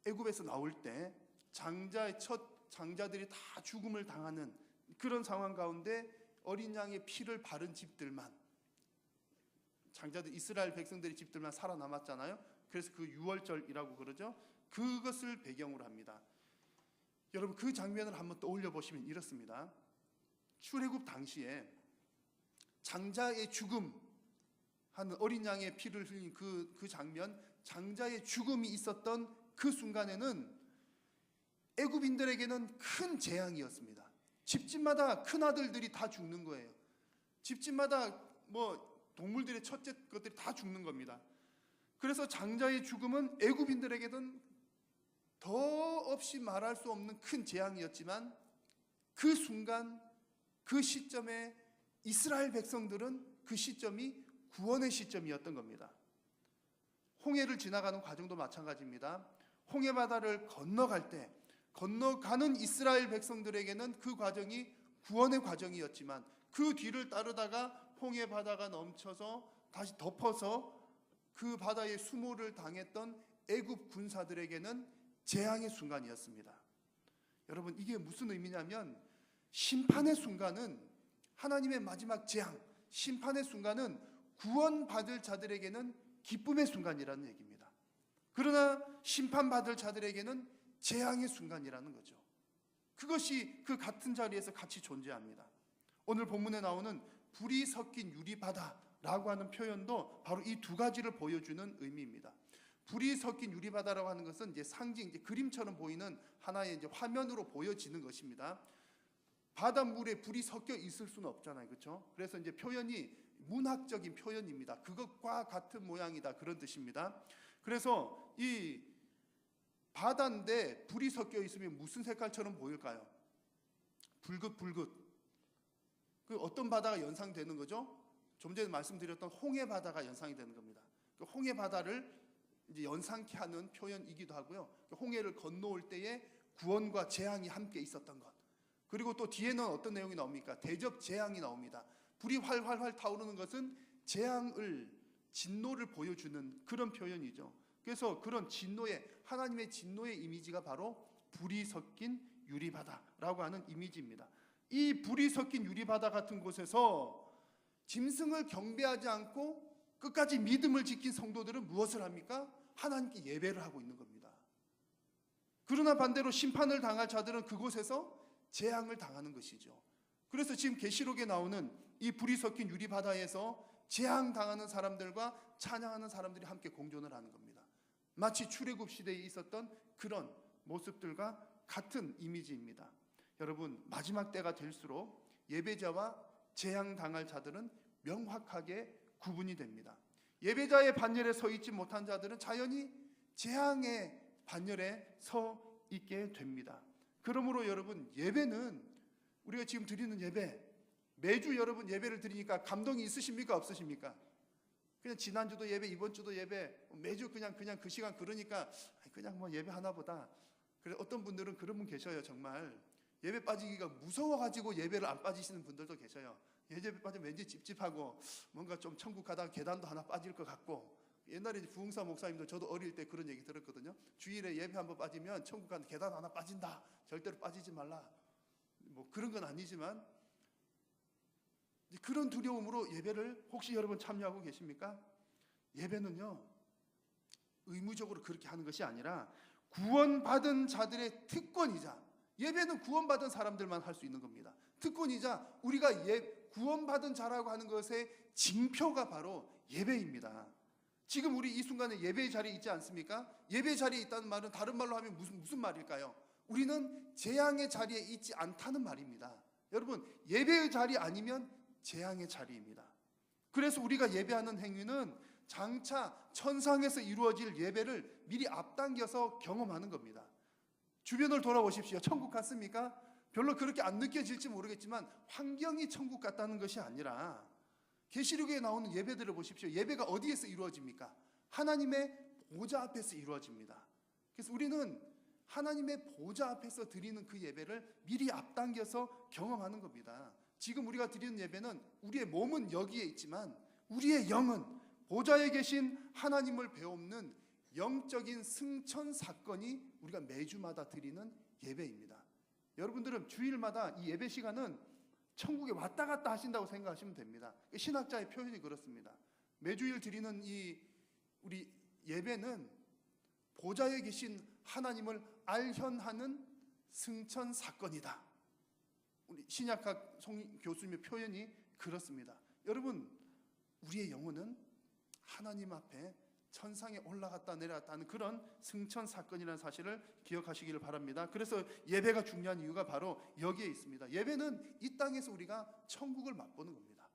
애굽에서 나올 때 장자의 첫 장자들이 다 죽음을 당하는 그런 상황 가운데 어린 양의 피를 바른 집들만, 장자들 이스라엘 백성들의 집들만 살아남았잖아요. 그래서 그 유월절이라고 그러죠. 그것을 배경으로 합니다. 여러분, 그 장면을 한번 떠올려 보시면 이렇습니다. 출애굽 당시에 장자의 죽음 하는 어린 양의 피를 흘린 그 장면, 장자의 죽음이 있었던 그 순간에는 애굽인들에게는 큰 재앙이었습니다. 집집마다 큰 아들들이 다 죽는 거예요. 집집마다 뭐 동물들의 첫째 것들이 다 죽는 겁니다. 그래서 장자의 죽음은 애굽인들에게는 더없이 말할 수 없는 큰 재앙이었지만 그 순간, 그 시점에 이스라엘 백성들은 그 시점이 구원의 시점이었던 겁니다. 홍해를 지나가는 과정도 마찬가지입니다. 홍해 바다를 건너갈 때 건너가는 이스라엘 백성들에게는 그 과정이 구원의 과정이었지만 그 뒤를 따르다가 홍해 바다가 넘쳐서 다시 덮어서 그 바다에 수모를 당했던 애굽 군사들에게는 재앙의 순간이었습니다. 여러분, 이게 무슨 의미냐면 심판의 순간은 하나님의 마지막 재앙, 심판의 순간은 구원받을 자들에게는 기쁨의 순간이라는 얘기입니다. 그러나 심판받을 자들에게는 재앙의 순간이라는 거죠. 그것이 그 같은 자리에서 같이 존재합니다. 오늘 본문에 나오는 불이 섞인 유리바다라고 하는 표현도 바로 이 두 가지를 보여주는 의미입니다. 불이 섞인 유리바다라고 하는 것은 이제 상징, 이제 그림처럼 보이는 하나의 이제 화면으로 보여지는 것입니다. 바닷물에 불이 섞여 있을 수는 없잖아요, 그렇죠? 그래서 이제 표현이 문학적인 표현입니다. 그것과 같은 모양이다, 그런 뜻입니다. 그래서 이 바다인데 불이 섞여 있으면 무슨 색깔처럼 보일까요? 붉긋붉긋. 그 어떤 바다가 연상되는 거죠? 좀 전에 말씀드렸던 홍해 바다가 연상이 되는 겁니다. 그 홍해 바다를 이제 연상케 하는 표현이기도 하고요. 홍해를 건너올 때에 구원과 재앙이 함께 있었던 것. 그리고 또 뒤에는 어떤 내용이 나옵니까? 대접 재앙이 나옵니다. 불이 활활활 타오르는 것은 재앙을, 진노를 보여주는 그런 표현이죠. 그래서 그런 진노의, 하나님의 진노의 이미지가 바로 불이 섞인 유리바다라고 하는 이미지입니다. 이 불이 섞인 유리바다 같은 곳에서 짐승을 경배하지 않고 끝까지 믿음을 지킨 성도들은 무엇을 합니까? 하나님께 예배를 하고 있는 겁니다. 그러나 반대로 심판을 당할 자들은 그곳에서 재앙을 당하는 것이죠. 그래서 지금 계시록에 나오는 이 불이 섞인 유리바다에서 재앙 당하는 사람들과 찬양하는 사람들이 함께 공존을 하는 겁니다. 마치 출애굽 시대에 있었던 그런 모습들과 같은 이미지입니다. 여러분, 마지막 때가 될수록 예배자와 재앙당할 자들은 명확하게 구분이 됩니다. 예배자의 반열에 서 있지 못한 자들은 자연히 재앙의 반열에 서 있게 됩니다. 그러므로 여러분, 예배는 우리가 지금 드리는 예배, 매주 여러분 예배를 드리니까 감동이 있으십니까? 없으십니까? 그냥 지난주도 예배, 이번 주도 예배, 매주 그냥 그 시간 그러니까 그냥 뭐 예배 하나 보다. 그래, 어떤 분들은 그런 분 계셔요. 정말 예배 빠지기가 무서워가지고 예배를 안 빠지시는 분들도 계셔요. 예배 빠지면 왠지 찝찝하고 뭔가 좀 천국 가다가 계단도 하나 빠질 것 같고. 옛날에 부흥사 목사님도 저도 어릴 때 그런 얘기 들었거든요. 주일에 예배 한번 빠지면 천국 가는 계단 하나 빠진다. 절대로 빠지지 말라. 뭐 그런 건 아니지만 그런 두려움으로 예배를 혹시 여러분 참여하고 계십니까? 예배는요, 의무적으로 그렇게 하는 것이 아니라 구원받은 자들의 특권이자, 예배는 구원받은 사람들만 할 수 있는 겁니다. 특권이자 우리가 구원받은 자라고 하는 것의 징표가 바로 예배입니다. 지금 우리 이 순간에 예배의 자리에 있지 않습니까? 예배의 자리에 있다는 말은 다른 말로 하면 무슨 말일까요? 우리는 재앙의 자리에 있지 않다는 말입니다. 여러분, 예배의 자리 아니면 재앙의 자리입니다. 그래서 우리가 예배하는 행위는 장차 천상에서 이루어질 예배를 미리 앞당겨서 경험하는 겁니다. 주변을 돌아보십시오. 천국 같습니까? 별로 그렇게 안 느껴질지 모르겠지만 환경이 천국 같다는 것이 아니라 계시록에 나오는 예배들을 보십시오. 예배가 어디에서 이루어집니까? 하나님의 보좌 앞에서 이루어집니다. 그래서 우리는 하나님의 보좌 앞에서 드리는 그 예배를 미리 앞당겨서 경험하는 겁니다. 지금 우리가 드리는 예배는 우리의 몸은 여기에 있지만 우리의 영은 보좌에 계신 하나님을 배움는 영적인 승천 사건이 우리가 매주마다 드리는 예배입니다. 여러분들은 주일마다 이 예배 시간은 천국에 왔다 갔다 하신다고 생각하시면 됩니다. 신학자의 표현이 그렇습니다. 매주일 드리는 이 우리 예배는 보좌에 계신 하나님을 알현하는 승천 사건이다. 우리 신약학 송 교수님의 표현이 그렇습니다. 여러분, 우리의 영혼은 하나님 앞에 천상에 올라갔다 내려갔다 하는 그런 승천 사건이라는 사실을 기억하시기를 바랍니다. 그래서 예배가 중요한 이유가 바로 여기에 있습니다. 예배는 이 땅에서 우리가 천국을 맛보는 겁니다.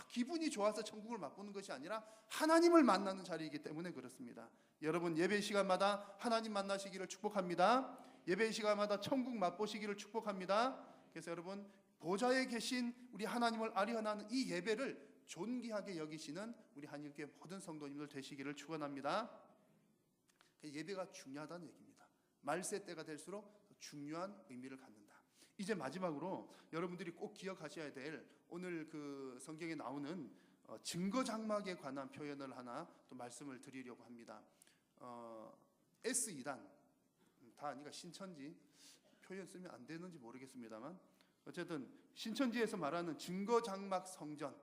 기분이 좋아서 천국을 맛보는 것이 아니라 하나님을 만나는 자리이기 때문에 그렇습니다. 여러분, 예배 시간마다 하나님 만나시기를 축복합니다. 예배 시간마다 천국 맛보시기를 축복합니다. 그래서 여러분, 보좌에 계신 우리 하나님을 아련하는 이 예배를 존귀하게 여기시는 우리 한일교회 모든 성도님들 되시기를 축원합니다. 예배가 중요하다는 얘기입니다. 말세 때가 될수록 더 중요한 의미를 갖는다. 이제 마지막으로 여러분들이 꼭 기억하셔야 될 오늘 그 성경에 나오는 증거 장막에 관한 표현을 하나 또 말씀을 드리려고 합니다. S2단 다 아니까 신천지 표현 쓰면 안 되는지 모르겠습니다만 어쨌든 신천지에서 말하는 증거 장막 성전에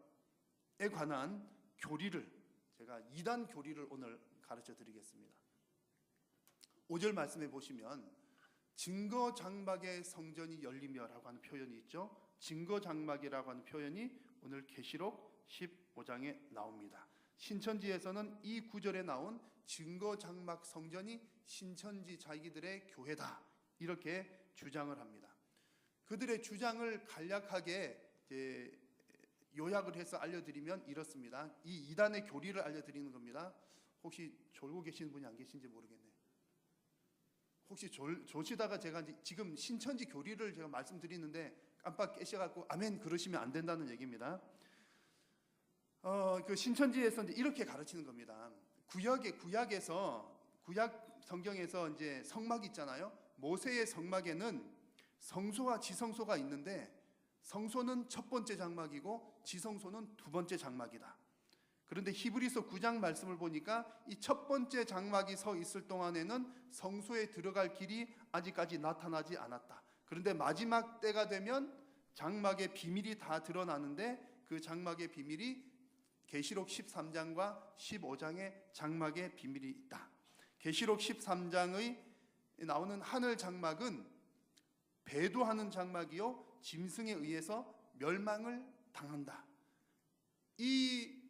관한 교리를 제가 2단 교리를 오늘 가르쳐 드리겠습니다. 5절 말씀해 보시면 증거 장막의 성전이 열리며라고 하는 표현이 있죠. 증거 장막이라고 하는 표현이 오늘 계시록 15장에 나옵니다. 신천지에서는 이 구절에 나온 증거 장막 성전이 신천지 자기들의 교회다 이렇게 주장을 합니다. 그들의 주장을 간략하게 이제 요약을 해서 알려드리면 이렇습니다. 이 2단의 교리를 알려드리는 겁니다. 혹시 졸고 계시는 분이 안 계신지 모르겠네요. 혹시 조시다가 제가 지금 신천지 교리를 제가 말씀드리는데 깜빡 깨셔갖고 아멘 그러시면 안 된다는 얘기입니다. 그 신천지에서 이제 이렇게 가르치는 겁니다. 구약에서 구약 성경에서 이제 성막이 있잖아요. 모세의 성막에는 성소와 지성소가 있는데 성소는 첫 번째 장막이고 지성소는 두 번째 장막이다. 그런데 히브리서 9장 말씀을 보니까 이 첫 번째 장막이 서 있을 동안에는 성소에 들어갈 길이 아직까지 나타나지 않았다. 그런데 마지막 때가 되면 장막의 비밀이 다 드러나는데 그 장막의 비밀이 계시록 13장과 15장의 장막의 비밀이 있다. 계시록 13장의 나오는 하늘 장막은 배도하는 장막이요 짐승에 의해서 멸망을 당한다. 이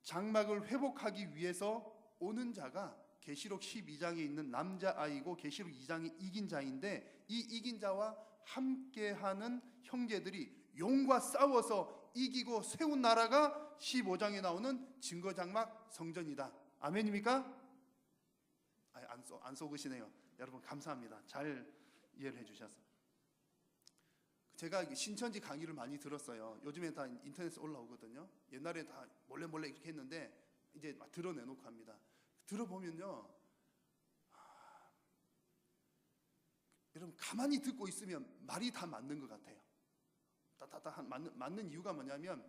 장막을 회복하기 위해서 오는 자가 계시록 12장에 있는 남자아이고 계시록 2장이 이긴 자인데 이 이긴 자와 함께하는 형제들이 용과 싸워서 이기고 세운 나라가 15장에 나오는 증거장막 성전이다. 아멘입니까? 안 속으시네요. 여러분 감사합니다. 잘 이해를 해주셔서. 제가 신천지 강의를 많이 들었어요. 요즘에 다 인터넷에 올라오거든요. 옛날에 다 몰래 이렇게 했는데 이제 막 드러내놓고 합니다. 들어보면요, 여러분 가만히 듣고 있으면 말이 다 맞는 것 같아요. 다 맞는 이유가 뭐냐면,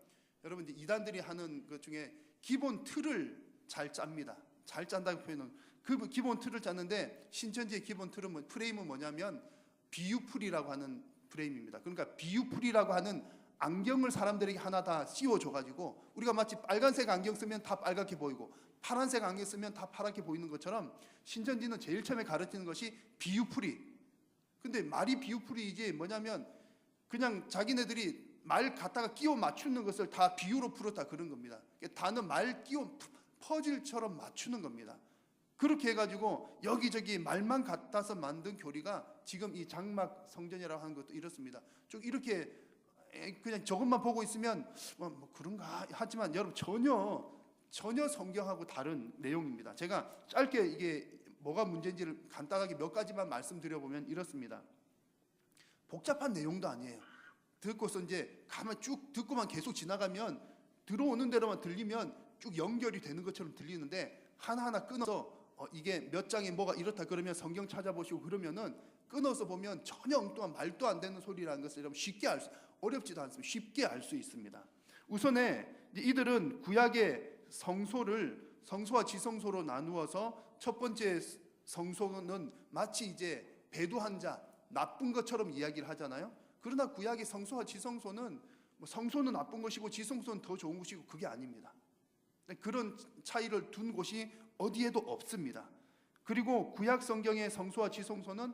여러분 이제 이단들이 하는 것 중에 기본 틀을 잘 짭니다. 잘 짠다고 표현은 그 기본 틀을 짰는데, 신천지의 기본 틀은 프레임은 뭐냐면 비유풀이라고 하는 프레임입니다. 그러니까 비유풀이라고 하는 안경을 사람들에게 하나 다 씌워줘가지고, 우리가 마치 빨간색 안경 쓰면 다 빨갛게 보이고 파란색 안경 쓰면 다 파랗게 보이는 것처럼, 신천지는 제일 처음에 가르치는 것이 비유풀이. 근데 말이 비유풀이이지 뭐냐면 그냥 자기네들이 말 갖다가 끼워 맞추는 것을 다 비유로 풀었다 그런 겁니다. 단어 말 끼워 퍼즐처럼 맞추는 겁니다. 그렇게 해가지고 여기저기 말만 갖다서 만든 교리가 지금 이 장막 성전이라고 하는 것도 이렇습니다. 쭉 이렇게 그냥 저것만 보고 있으면 뭐 그런가 하지만, 여러분 전혀 성경하고 다른 내용입니다. 제가 짧게 이게 뭐가 문제인지를 간단하게 몇 가지만 말씀드려보면 이렇습니다. 복잡한 내용도 아니에요. 듣고서 이제 가만 쭉 듣고만 계속 지나가면 들어오는 대로만 들리면 쭉 연결이 되는 것처럼 들리는데, 하나하나 끊어서 이게 몇 장에 뭐가 이렇다 그러면 성경 찾아보시고 그러면은 끊어서 보면 전혀 엉뚱한 말도 안 되는 소리라는 것을 여러분 쉽게 어렵지도 않습니다. 쉽게 알 수 있습니다. 우선에 이들은 구약의 성소와 지성소로 나누어서, 첫 번째 성소는 마치 이제 배도한 자, 나쁜 것처럼 이야기를 하잖아요. 그러나 구약의 성소와 지성소는 성소는 나쁜 것이고 지성소는 더 좋은 것이고 그게 아닙니다. 그런 차이를 둔 곳이 어디에도 없습니다. 그리고 구약 성경의 성소와 지성소는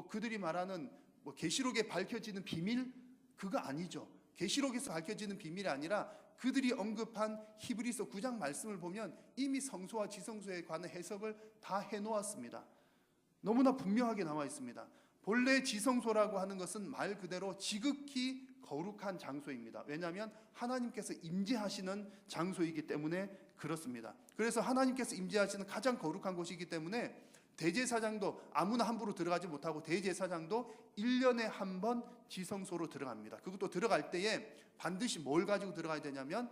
그들이 말하는 계시록에 밝혀지는 비밀, 그거 아니죠. 계시록에서 밝혀지는 비밀이 아니라 그들이 언급한 히브리서 9장 말씀을 보면 이미 성소와 지성소에 관한 해석을 다 해놓았습니다. 너무나 분명하게 나와 있습니다. 본래 지성소라고 하는 것은 말 그대로 지극히 거룩한 장소입니다. 왜냐하면 하나님께서 임재하시는 장소이기 때문에 그렇습니다. 그래서 하나님께서 임재하시는 가장 거룩한 곳이기 때문에 대제사장도 아무나 함부로 들어가지 못하고, 대제사장도 1년에 한 번 지성소로 들어갑니다. 그것도 들어갈 때에 반드시 뭘 가지고 들어가야 되냐면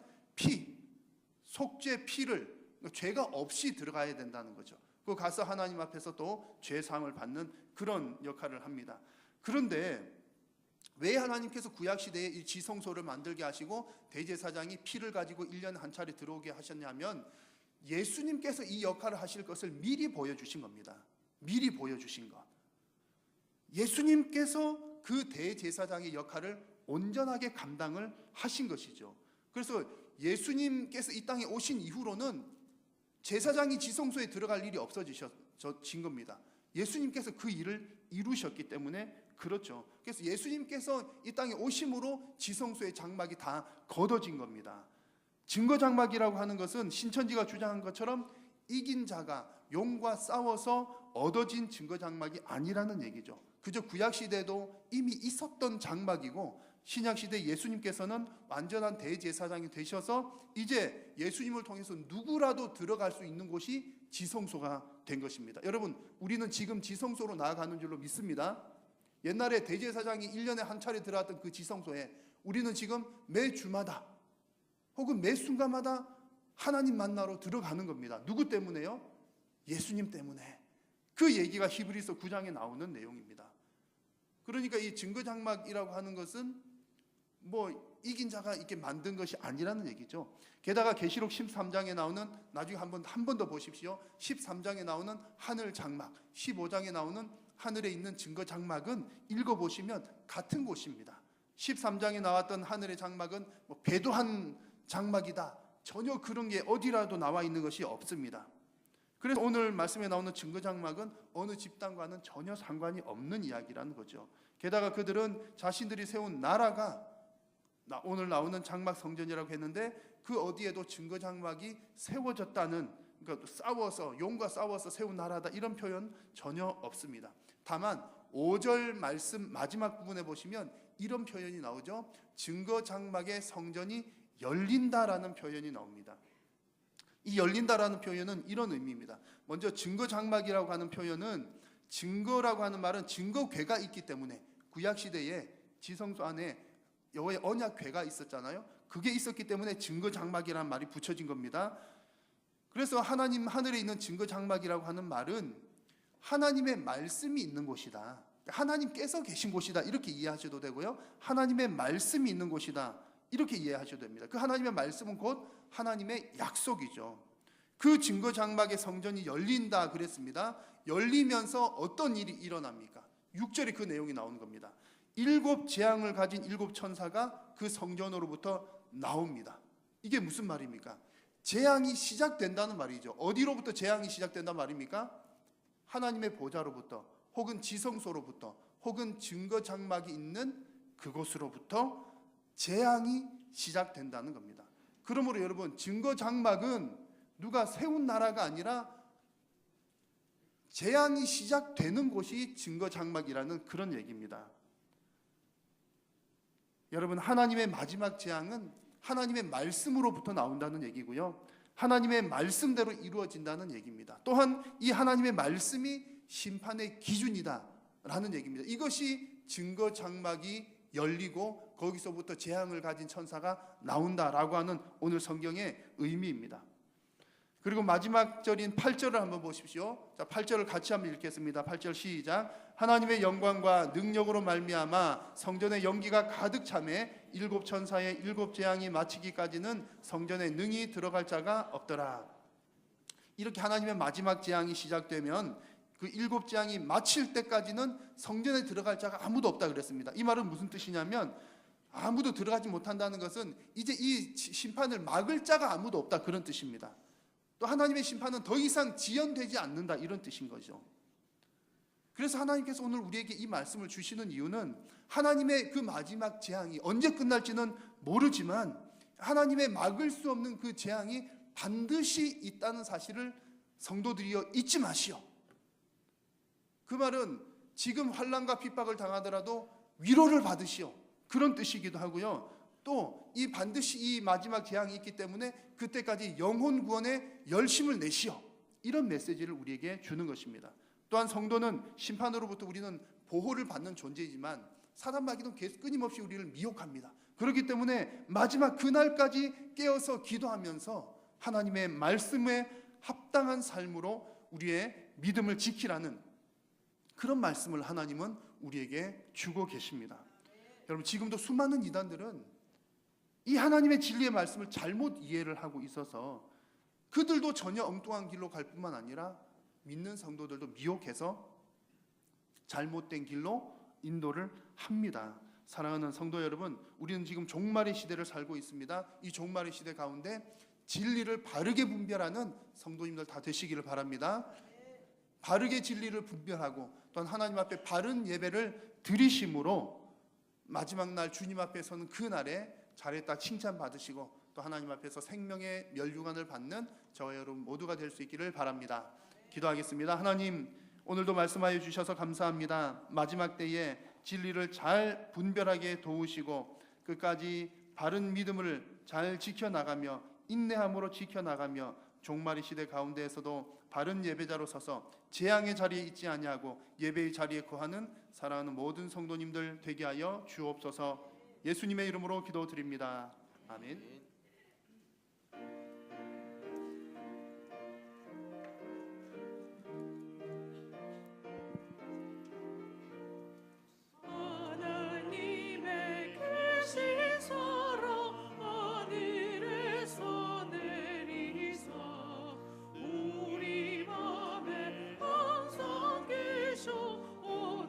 속죄 피를, 죄가 없이 들어가야 된다는 거죠. 그 가서 하나님 앞에서 또 죄사함을 받는 그런 역할을 합니다. 그런데 왜 하나님께서 구약시대에 이 지성소를 만들게 하시고 대제사장이 피를 가지고 1년에 한 차례 들어오게 하셨냐면, 예수님께서 이 역할을 하실 것을 미리 보여주신 겁니다. 미리 보여주신 것. 예수님께서 그 대제사장의 역할을 온전하게 감당을 하신 것이죠. 그래서 예수님께서 이 땅에 오신 이후로는 제사장이 지성소에 들어갈 일이 없어진 겁니다. 예수님께서 그 일을 이루셨기 때문에 그렇죠. 그래서 예수님께서 이 땅에 오심으로 지성소의 장막이 다 걷어진 겁니다. 증거장막이라고 하는 것은 신천지가 주장한 것처럼 이긴 자가 용과 싸워서 얻어진 증거장막이 아니라는 얘기죠. 그저 구약시대에도 이미 있었던 장막이고, 신약시대 예수님께서는 완전한 대제사장이 되셔서 이제 예수님을 통해서 누구라도 들어갈 수 있는 곳이 지성소가 된 것입니다. 여러분, 우리는 지금 지성소로 나아가는 줄로 믿습니다. 옛날에 대제사장이 1년에 한 차례 들어왔던 그 지성소에 우리는 지금 매 주마다 혹은 매 순간마다 하나님 만나러 들어가는 겁니다. 누구 때문에요? 예수님 때문에. 그 얘기가 히브리서 9장에 나오는 내용입니다. 그러니까 이 증거장막이라고 하는 것은 이긴 자가 이렇게 만든 것이 아니라는 얘기죠. 게다가 계시록 13장에 나오는, 나중에 한 번 더 보십시오. 13장에 나오는 하늘 장막, 15장에 나오는 하늘에 있는 증거장막은 읽어보시면 같은 곳입니다. 13장에 나왔던 하늘의 장막은 배도한 장막이다, 전혀 그런 게 어디라도 나와 있는 것이 없습니다. 그래서 오늘 말씀에 나오는 증거장막은 어느 집단과는 전혀 상관이 없는 이야기라는 거죠. 게다가 그들은 자신들이 세운 나라가 오늘 나오는 장막 성전이라고 했는데, 그 어디에도 증거장막이 세워졌다는, 그러니까 용과 싸워서 세운 나라다, 이런 표현 전혀 없습니다. 다만 5절 말씀 마지막 부분에 보시면 이런 표현이 나오죠. 증거 장막의 성전이 열린다라는 표현이 나옵니다. 이 열린다라는 표현은 이런 의미입니다. 먼저 증거 장막이라고 하는 표현은, 증거라고 하는 말은 증거궤가 있기 때문에, 구약 시대에 지성소 안에 여호와의 언약궤가 있었잖아요. 그게 있었기 때문에 증거 장막이라는 말이 붙여진 겁니다. 그래서 하나님 하늘에 있는 증거 장막이라고 하는 말은 하나님의 말씀이 있는 곳이다, 하나님께서 계신 곳이다, 이렇게 이해하셔도 되고요. 하나님의 말씀이 있는 곳이다, 이렇게 이해하셔도 됩니다. 그 하나님의 말씀은 곧 하나님의 약속이죠. 그 증거 장막의 성전이 열린다 그랬습니다. 열리면서 어떤 일이 일어납니까? 6절에 그 내용이 나오는 겁니다. 7 재앙을 가진 7 천사가 그 성전으로부터 나옵니다. 이게 무슨 말입니까? 재앙이 시작된다는 말이죠. 어디로부터 재앙이 시작된다는 말입니까? 하나님의 보좌로부터, 혹은 지성소로부터, 혹은 증거 장막이 있는 그곳으로부터 재앙이 시작된다는 겁니다. 그러므로 여러분, 증거 장막은 누가 세운 나라가 아니라 재앙이 시작되는 곳이 증거 장막이라는 그런 얘기입니다. 여러분, 하나님의 마지막 재앙은 하나님의 말씀으로부터 나온다는 얘기고요. 하나님의 말씀대로 이루어진다는 얘기입니다. 또한 이 하나님의 말씀이 심판의 기준이다라는 얘기입니다. 이것이 증거 장막이 열리고 거기서부터 재앙을 가진 천사가 나온다라고 하는 오늘 성경의 의미입니다. 그리고 마지막 절인 8절을 한번 보십시오. 자, 8절을 같이 한번 읽겠습니다. 8절 시작. 하나님의 영광과 능력으로 말미암아 성전의 연기가 가득 차매 7 천사의 7 재앙이 마치기까지는 성전에 능히 들어갈 자가 없더라. 이렇게 하나님의 마지막 재앙이 시작되면 그 7 재앙이 마칠 때까지는 성전에 들어갈 자가 아무도 없다 그랬습니다. 이 말은 무슨 뜻이냐면, 아무도 들어가지 못한다는 것은 이제 이 심판을 막을 자가 아무도 없다, 그런 뜻입니다. 또 하나님의 심판은 더 이상 지연되지 않는다, 이런 뜻인 거죠. 그래서 하나님께서 오늘 우리에게 이 말씀을 주시는 이유는, 하나님의 그 마지막 재앙이 언제 끝날지는 모르지만 하나님의 막을 수 없는 그 재앙이 반드시 있다는 사실을 성도들이여 잊지 마시오. 그 말은 지금 환난과 핍박을 당하더라도 위로를 받으시오, 그런 뜻이기도 하고요. 또 이 반드시 이 마지막 재앙이 있기 때문에 그때까지 영혼 구원에 열심을 내시오, 이런 메시지를 우리에게 주는 것입니다. 또한 성도는 심판으로부터 우리는 보호를 받는 존재이지만 사단 마귀는 계속 끊임없이 우리를 미혹합니다. 그렇기 때문에 마지막 그날까지 깨어서 기도하면서 하나님의 말씀에 합당한 삶으로 우리의 믿음을 지키라는 그런 말씀을 하나님은 우리에게 주고 계십니다. 여러분, 지금도 수많은 이단들은 이 하나님의 진리의 말씀을 잘못 이해를 하고 있어서 그들도 전혀 엉뚱한 길로 갈 뿐만 아니라 믿는 성도들도 미혹해서 잘못된 길로 인도를 합니다. 사랑하는 성도 여러분, 우리는 지금 종말의 시대를 살고 있습니다. 이 종말의 시대 가운데 진리를 바르게 분별하는 성도님들 다 되시기를 바랍니다. 바르게 진리를 분별하고 또한 하나님 앞에 바른 예배를 드리심으로 마지막 날 주님 앞에 서는 그 날에 잘했다 칭찬받으시고 또 하나님 앞에서 생명의 멸류관을 받는 저와 여러분 모두가 될 수 있기를 바랍니다. 기도하겠습니다. 하나님, 오늘도 말씀하여 주셔서 감사합니다. 마지막 때에 진리를 잘 분별하게 도우시고 끝까지 바른 믿음을 잘 지켜나가며 인내함으로 지켜나가며 종말의 시대 가운데에서도 바른 예배자로 서서 재앙의 자리에 있지 아니하고 예배의 자리에 거하는 사랑하는 모든 성도님들 되게 하여 주옵소서. 예수님의 이름으로 기도드립니다. 아멘.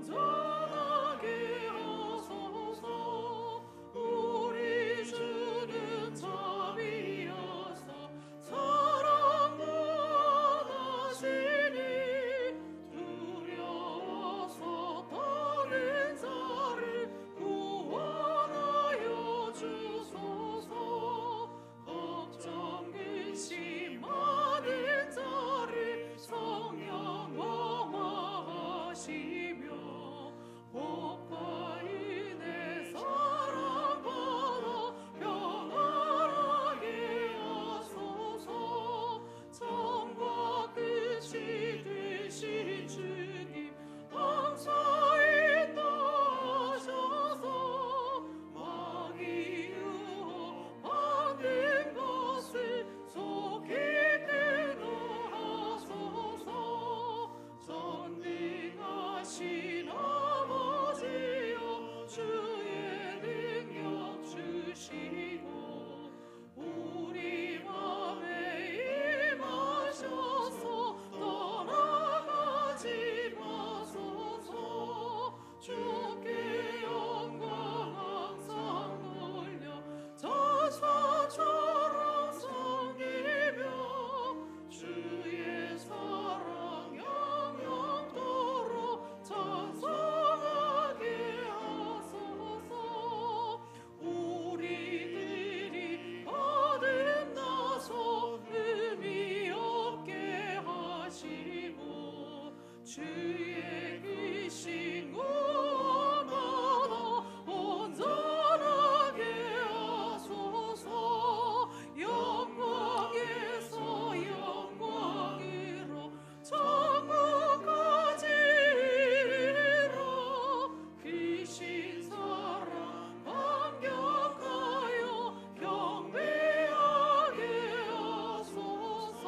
온전하게 하소서. 우리 주는 주의 귀신 구원받아 온전하게 하소서. 영광에서 영광으로 천국까지 이르러 귀신 사랑 반격하여 경배하게 하소서.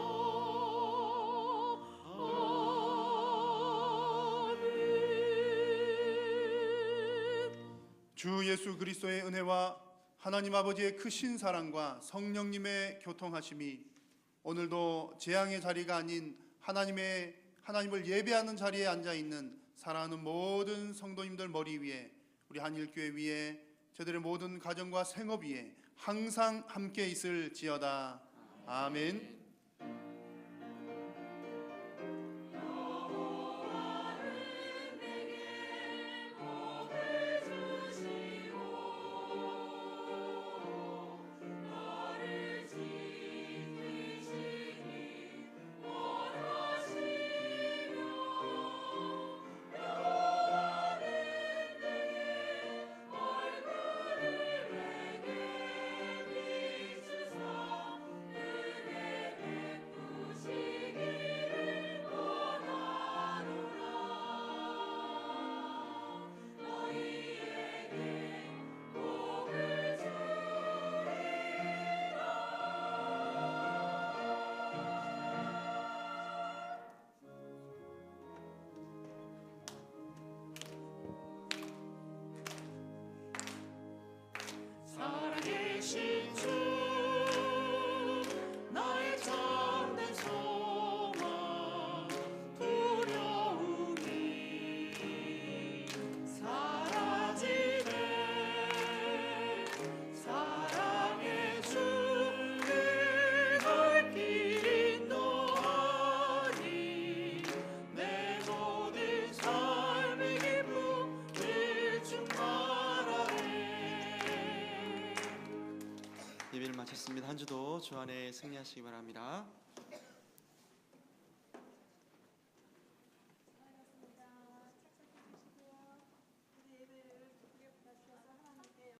주 예수 그리스도의 은혜와 하나님 아버지의 크신 사랑과 성령님의 교통하심이 오늘도 재앙의 자리가 아닌 하나님을 예배하는 자리에 앉아 있는 사랑하는 모든 성도님들 머리 위에, 우리 한일교회 위에, 저들의 모든 가정과 생업 위에 항상 함께 있을지어다. 아멘. 살아계신 주 나의 참된 소망, 두려움이 사라지네. 사랑의 주 그 갈 길 인도하니 내 모든 삶의 기쁨 늘 충만하네. 예배를 마쳤습니다. 한 주도 주 안에 승리하시기 바랍니다.